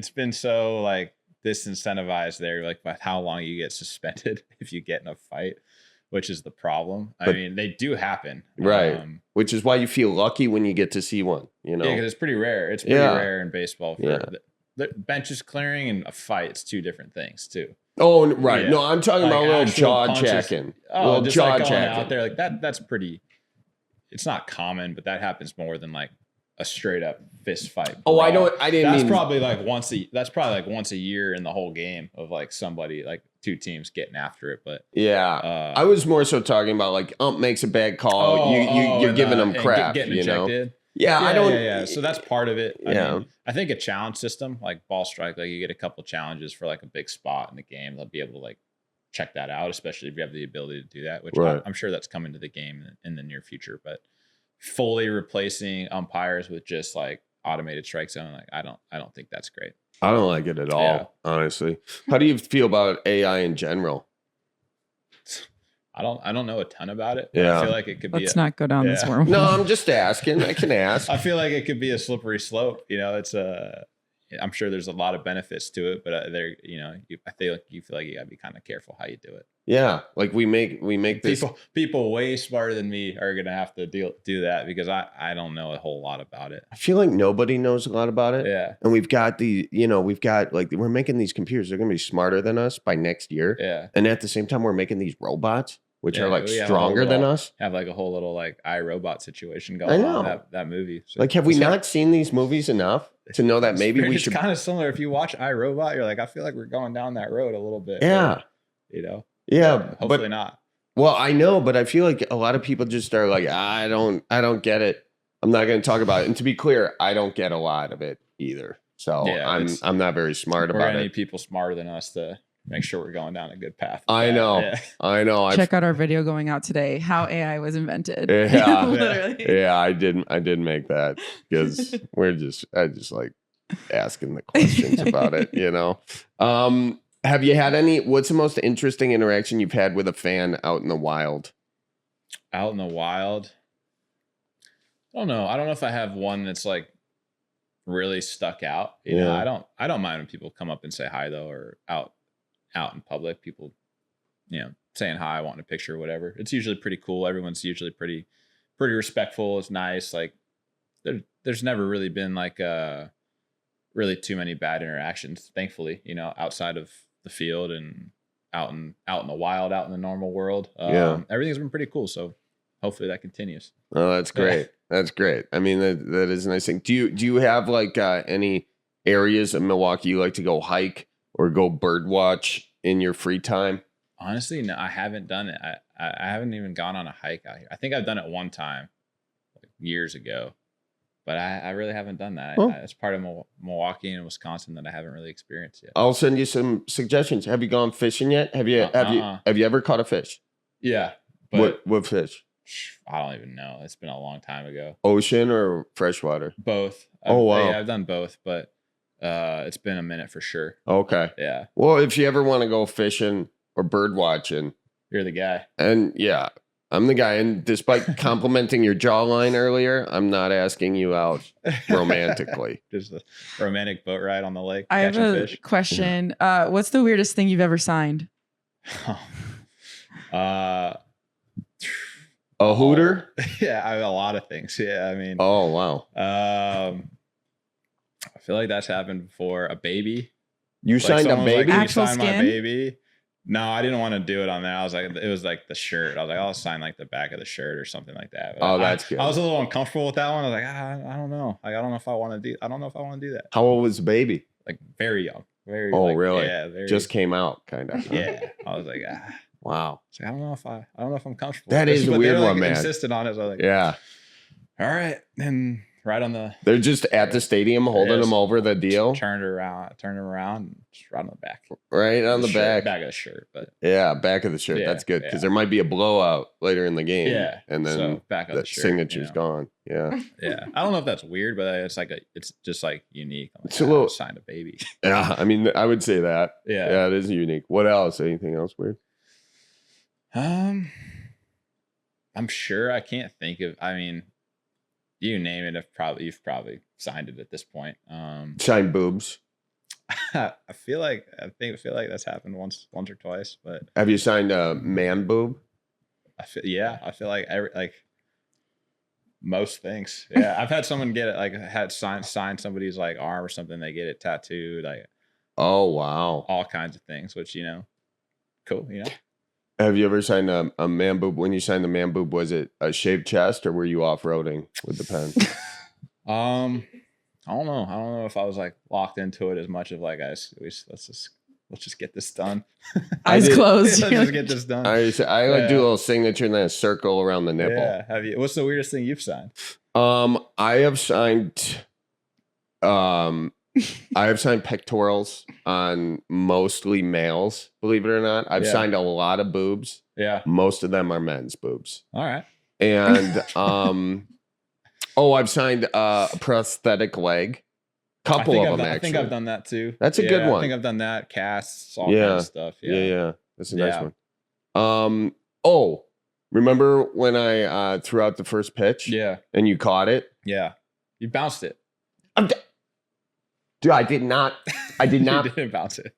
been so like disincentivized there, like by how long you get suspended if you get in a fight, which is the problem. I mean, they do happen, right? Which is why you feel lucky when you get to see one. Yeah, because it's pretty rare. It's pretty rare in baseball. The benches clearing and a fight, it's two different things too. Oh, right. Yeah. No, I'm talking like about a little jaw jacking. Oh, just jaw like going out there like that. That's pretty. It's not common, but that happens more than like a straight up fist fight. Oh, I didn't. That's probably like once a year in the whole game of like somebody like two teams getting after it. But yeah, I was more so talking about like ump makes a bad call. You're giving them crap. Getting ejected. Yeah, I don't. Yeah. So that's part of it. I think a challenge system like ball strike, like you get a couple challenges for like a big spot in the game, they'll be able to like check that out, especially if you have the ability to do that, which I'm sure that's coming to the game in the near future. But fully replacing umpires with just like automated strike zone, like I don't think that's great. I don't like it at all, honestly. How do you feel about AI in general? I don't know a ton about it. Yeah. I feel like it could be. Let's not go down this wormhole. No, I'm just asking. I can ask. I feel like it could be a slippery slope. It's I'm sure there's a lot of benefits to it, but I feel like you gotta be kind of careful how you do it. Yeah, like we make this. People way smarter than me are gonna have to do that because I don't know a whole lot about it. I feel like nobody knows a lot about it. Yeah, and we've got we're making these computers. They're gonna be smarter than us by next year. Yeah, and at the same time, we're making these robots which are like stronger than us. Have like a whole little like iRobot situation going on that movie. So, like, have we not seen these movies enough to know that maybe we should? It's kind of similar. If you watch iRobot, you're like, I feel like we're going down that road a little bit. Yeah. Yeah. Hopefully not. Well, I know, but I feel like a lot of people just are like, I don't get it. I'm not going to talk about it. And to be clear, I don't get a lot of it either. So I'm not very smart about it. We're going to need people smarter than us to make sure we're going down a good path. I know. Check out our video going out today, how AI was invented. Yeah. Literally. Yeah, I did make that because I just like asking the questions about it, Have you had what's the most interesting interaction you've had with a fan out in the wild? Out in the wild? I don't know. I don't know if I have one that's like really stuck out. I don't mind when people come up and say hi though, or out in public, people, saying hi, wanting a picture or whatever. It's usually pretty cool. Everyone's usually pretty respectful. It's nice. Like there's never really been like really too many bad interactions, thankfully, outside of the field and out in the wild, out in the normal world. Everything's been pretty cool. So hopefully that continues. Oh, that's great. That's great. I mean, that is a nice thing. Do you have like any areas of Milwaukee you like to go hike or go bird watch in your free time? Honestly, no, I haven't done it. I haven't even gone on a hike out here. I think I've done it one time, like years ago, but I really haven't done that. Oh. It's part of Milwaukee and Wisconsin that I haven't really experienced yet. I'll send you some suggestions. Have you gone fishing yet? Have you ever caught a fish? Yeah. But What fish? I don't even know. It's been a long time ago. Ocean or freshwater? Both. Wow. Yeah, I've done both, but it's been a minute for sure. Okay. Yeah. Well, if you ever want to go fishing or bird watching, You're the guy. and yeah, I'm the guy. And despite complimenting your jawline earlier, I'm not asking you out romantically. Just a romantic boat ride on the lake. I have catching a fish. question. What's the weirdest thing you've ever signed? A hooter? Yeah, I have a lot of things. Yeah, I mean, Oh, wow. I feel like that's happened before. A baby. You Like, signed a someone was baby? Like, "Can you Actual sign my skin? baby?" No, I didn't want to do it on that. I was like, it was like the shirt. I was like, I'll sign like the back of the shirt or something like that. But Oh, that's good. I was a little uncomfortable with that one. I was like, I don't know. Like, I don't know if I want to do. I don't know if I want to do that. How old was the baby? Like very young. Very. Oh, like, really? Yeah. Very, Just came out, kind of. Yeah. I was like, Wow. I don't know if I'm comfortable. That with this, is a but weird they're, like, one, man. Insisted on it. So I was like, Yeah. all right, and right on the They're just at the stadium holding Yes. them over the deal. turned around, and just right on the back. Right on the shirt, back. of the shirt, but Yeah, back of the shirt. Yeah, That's good because yeah. there might be a blowout later in the game. yeah, And then so back of the the shirt, signature's you know. gone. Yeah. Yeah, I don't know if that's weird, but it's just like unique. I'm like, It's a little- signed a baby. Yeah. I mean, I would say that. Yeah. Yeah, it is unique. What else? Anything else weird? I'm sure I can't think of. I mean, you name it. You've probably signed it at this point. Shine boobs. I feel like that's happened once or twice, but Have you signed a man boob? I feel like most things. Yeah, I've had someone get it, like had sign somebody's like arm or something. They get it tattooed, like Oh, wow. all kinds of things, which cool. Have you ever signed a man boob? When you signed the man boob, was it a shaved chest or were you off-roading with the pen? I don't know. I don't know if I was like locked into it as much of like let's just get this done. Eyes closed. Let's just get this done. I do a little signature and then a circle around the nipple. Yeah. Have you? What's the weirdest thing you've signed? I have signed pectorals on mostly males, believe it or not. I've Yeah. signed a lot of boobs. Yeah. Most of them are men's boobs. All right. And I've signed a prosthetic leg. Couple of them, actually. I think I've done that too. That's a good one. I think I've done that. Casts, all kinds of stuff. Yeah. That's a nice Yeah. one. Remember when I threw out the first pitch? Yeah. And you caught it? Yeah. You bounced it. Dude, I did not. You didn't bounce it.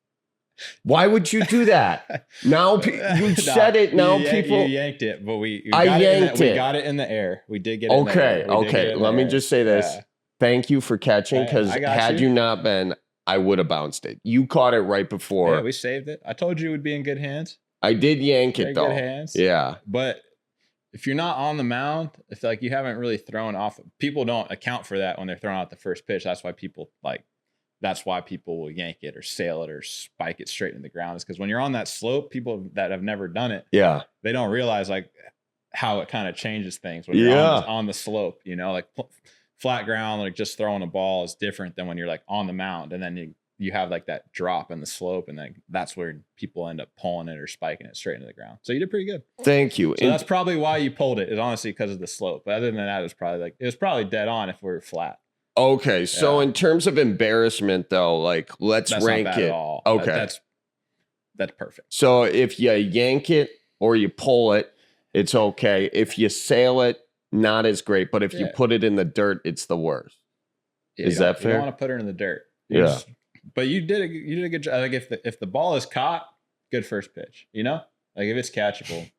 Why would you do that? Now you said it. Now people. You yanked it, but we I got yanked we it. got it in the air. We did get it. In the air. Okay. Let me just say this. Yeah. Thank you for catching, because I got had you not been, I would have bounced it. You caught it right before. Yeah, we saved it. I told you it would be in good hands. I did yank Very it though. good hands. Yeah. But if you're not on the mound, if like you haven't really thrown off, people don't account for that when they're throwing out the first pitch. That's why people will yank it or sail it or spike it straight in the ground. Is because when you're on that slope, people that have never done it, Yeah. they don't realize like how it kind of changes things when you're on the slope, like flat ground, like just throwing a ball is different than when you're like on the mound. And then you have like that drop in the slope, and then that's where people end up pulling it or spiking it straight into the ground. So you did pretty good. Thank you. So that's probably why you pulled it, is honestly because of the slope. But other than that, it was probably dead on if we were flat. Okay. So Yeah. in terms of embarrassment though, like let's That's rank not bad it. at all. Okay. That's perfect. So if you yank it or you pull it, it's okay. If you sail it, not as great. But if you Yeah. put it in the dirt, it's the worst. Yeah, Is you don't- that fair? You don't want to put her in the dirt. Yeah. But you did a good job. Like if the ball is caught, good first pitch. Like if it's catchable,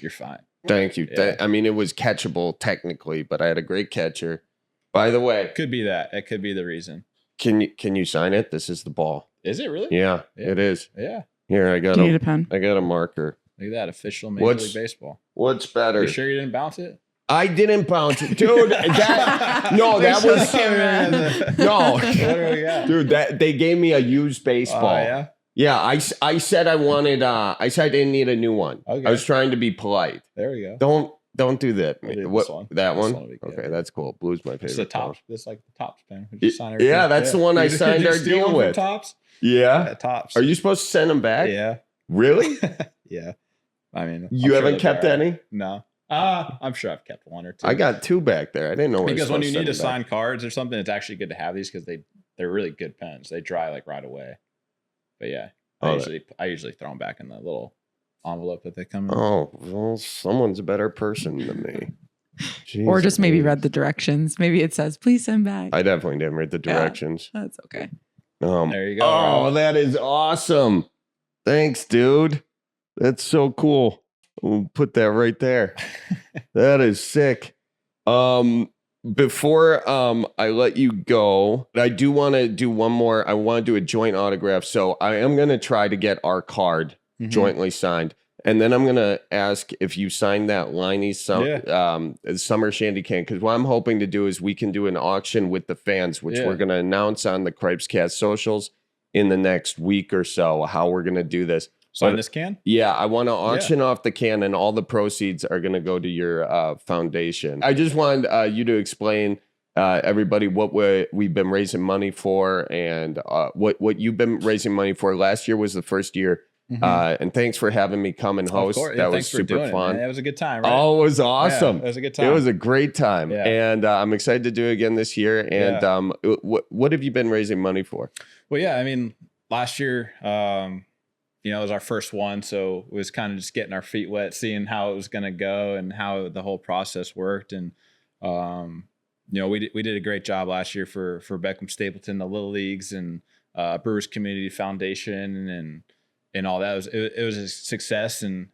you're fine. Thank you. Yeah. I mean, it was catchable technically, but I had a great catcher. By the way, Could be that. It could be the reason. can you sign it? This is the ball. Is it really? Yeah, Yeah. it is. Yeah. Here, I got Do you need a pen? a marker. Look at that. Official Major What's- League Baseball. What's better? You sure you didn't bounce it? I didn't bounce it, dude. That was no, What do we got? dude. That they gave me a used baseball. Oh, yeah. Yeah, I said I wanted. I said I didn't need a new one. Okay. I was trying to be polite. There we go. don't do that. We'll do What this one. that This one? one will be good. Okay, that's cool. Blue's my favorite. It's the color. Tops. It's like the Tops pen. Yeah, that's the one I signed our deal with. Tops. Yeah. Tops. Are you supposed to send them back? Yeah. Really? Yeah. I mean, You haven't kept any? No. I'm sure I've kept one or two. I got 2 back there. I didn't know. Because when you need to sign cards or something, it's actually good to have these because they're really good pens. They dry like right away. But yeah, I usually throw them back in the little envelope that they come in. Oh, well, someone's a better person than me. Jeez, Or just maybe read the directions. Maybe it says, please send back. I definitely didn't read the directions. Yeah, that's okay. There you go. Oh, that is awesome. Thanks, dude. That's so cool. We'll put that right there. That is sick. Before I let you go, I do want to do one more. I want to do a joint autograph. So I am going to try to get our card jointly signed. And then I'm going to ask if you sign that Liney Summer Shandy can. Because what I'm hoping to do is we can do an auction with the fans, which we're going to announce on the Cripescast socials in the next week or so, how we're going to do this. Sign this can? Yeah, I want to auction off the can, and all the proceeds are going to go to your foundation. I just wanted you to explain everybody what we've been raising money for, and what you've been raising money for. Last year was the first year. And thanks for having me come and host. That was super fun. It was a good time, right? Oh, it was awesome. Yeah, it was a good time. It was a great time. Yeah. And I'm excited to do it again this year. And what have you been raising money for? Well, yeah, I mean, last year, it was our first one. So it was kind of just getting our feet wet, seeing how it was going to go and how the whole process worked. And, we did a great job last year for Beckham Stapleton, the Little Leagues, and Brewers Community Foundation and all that. It was a success, and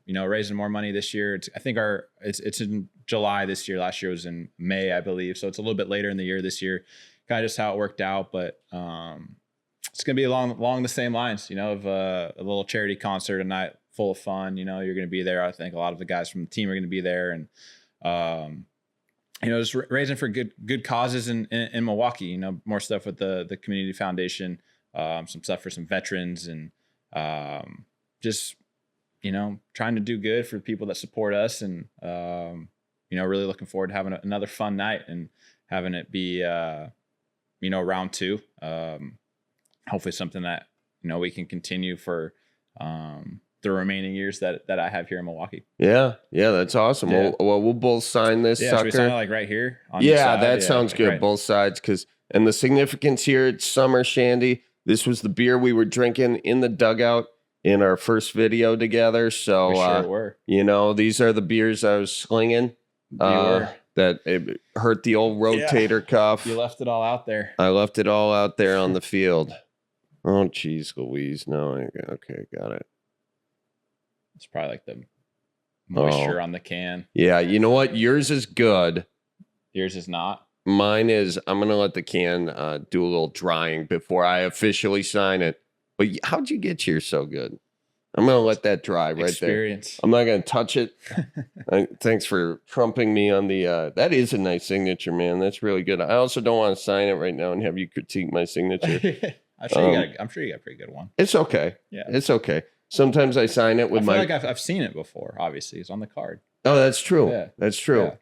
raising more money this year. I think it's in July this year. Last year was in May, I believe. So it's a little bit later in the year this year. Kind of just how it worked out, but it's gonna be along the same lines, of a little charity concert, a night full of fun. You're gonna be there. I think a lot of the guys from the team are gonna be there, and just raising for good causes in Milwaukee. More stuff with the community foundation, some stuff for some veterans, and just trying to do good for the people that support us, and really looking forward to having another fun night and having it be round 2. Hopefully something that we can continue for the remaining years that I have here in Milwaukee. Yeah, that's awesome. Yeah. Well, we'll both sign this sucker. Should we sign it like right here? On That sounds good. Right. Both sides, and the significance here, it's Summer Shandy. This was the beer we were drinking in the dugout in our first video together. So, we sure were. These are the beers I was slinging. That it hurt the old rotator cuff. You left it all out there. I left it all out there on the field. Oh, geez, Louise. No, okay, got it. It's probably like the moisture on the can. Yeah, you know what? Yours is good. Yours is not. Mine is, I'm going to let the can do a little drying before I officially sign it. But how'd you get yours so good? I'm going to let that dry right Experience. there. I'm not going to touch it. Thanks for trumping me on the, that is a nice signature, man. That's really good. I also don't want to sign it right now and have you critique my signature. I'm sure you got a pretty good one. It's okay. Yeah. It's okay. Sometimes I sign it with I feel like I've seen it before, obviously. It's on the card. Oh, that's true. Yeah. That's true. Yeah.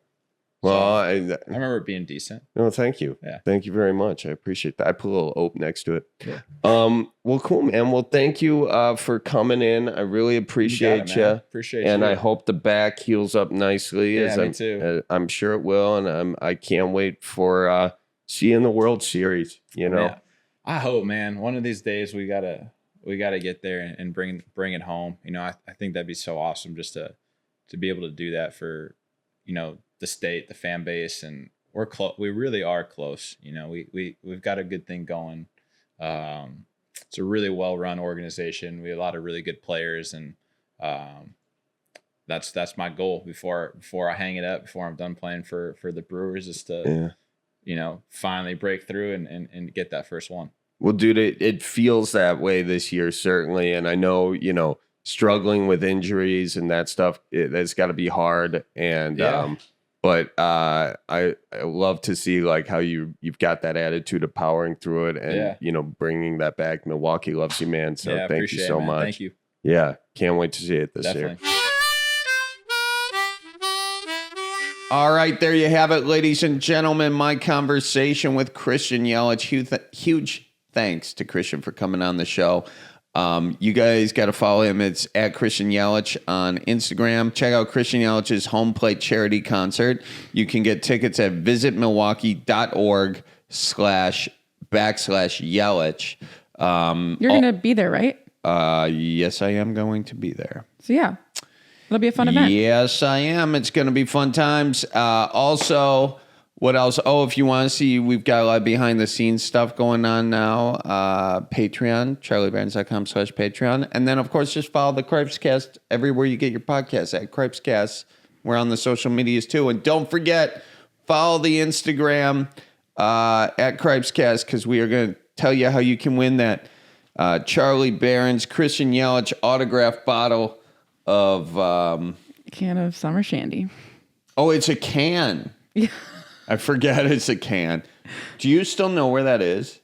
Well, So, I remember it being decent. No, thank you. Yeah. Thank you very much. I appreciate that. I put a little oak next to it. Yeah. Well, cool, man. Well, thank you for coming in. I really appreciate you. Appreciate you. And I hope the back heals up nicely. Yeah, me too. I'm sure it will. And I can't wait for seeing the World Series, Yeah. I hope, man. One of these days we gotta get there and bring it home. I think that'd be so awesome just to be able to do that for, the state, the fan base, and we're close. We really are close. We've got a good thing going. It's a really well-run organization. We have a lot of really good players, and that's my goal before I hang it up, before I'm done playing for the Brewers, is to finally break through and get that first one. Well, dude, it feels that way this year, certainly. And I know, struggling with injuries and that stuff, that's got to be hard. And, but I love to see like how you've got that attitude of powering through it and, bringing that back. Milwaukee loves you, man. So thank you so much. Thank you. Yeah. Can't wait to see it this year. All right, there you have it, ladies and gentlemen. My conversation with Christian Yelich. Huge thanks to Christian for coming on the show. You guys got to follow him. It's at Christian Yelich on Instagram. Check out Christian Yelich's home plate charity concert. You can get tickets at visitmilwaukee.org/Yelich. You're going to be there, right? Yes, I am going to be there. So yeah, it'll be a fun event. Yes, I am. It's going to be fun times. Also, what else? Oh, if you want to see, we've got a lot of behind the scenes stuff going on now. Patreon, charliebarnes.com/Patreon. And then, of course, just follow the Cripescast everywhere you get your podcasts at Cripescast. We're on the social medias too. And don't forget, follow the Instagram at Cripescast, because we are going to tell you how you can win that Charlie Barnes, Christian Yelich autograph bottle of... can of summer shandy. Oh, it's a can. Yeah. I forget it's a can. Do you still know where that is?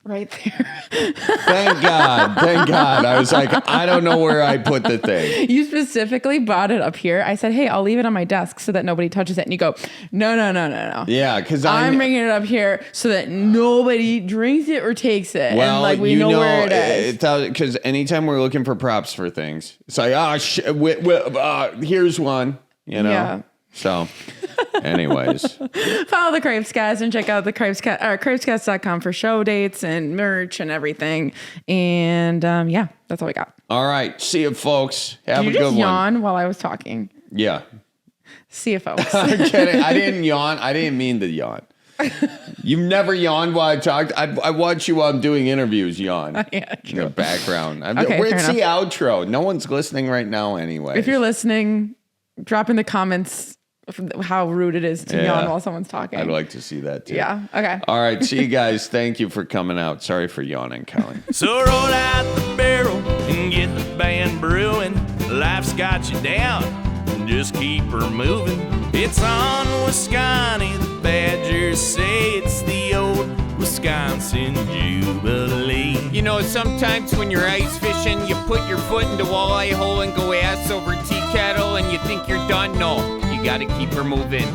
Right there. Thank God. Thank God. I was like, I don't know where I put the thing. You specifically brought it up here. I said, hey, I'll leave it on my desk so that nobody touches it. And you go, no. Yeah, because I'm bringing it up here so that nobody drinks it or takes it. Well, and we know where it is. Because anytime we're looking for props for things, it's like, here's one, Yeah. So, anyways. Follow the Cripescast and check out the Cripescast.com for show dates and merch and everything. And yeah, that's all we got. All right. See you, folks. Have a good one. Did you just yawn while I was talking? Yeah. See you, folks. I'm kidding. I didn't yawn. I didn't mean to yawn. You've never yawned while I talked. I watch you while I'm doing interviews yawn. Yeah, true. In the background. Okay, it's the outro. No one's listening right now anyway. If you're listening, drop in the comments how rude it is to yawn while someone's talking. I'd like to see that too. Yeah. Okay. All right. See you guys. Thank you for coming out. Sorry for yawning, Kelly. So roll out the barrel and get the band brewing. Life's got you down. Just keep her moving. It's on Wisconsin. The Badgers say it's the old Wisconsin Jubilee. You know, sometimes when you're ice fishing, you put your foot in the walleye hole and go ass over tea kettle and you think you're done. No, you gotta keep her moving.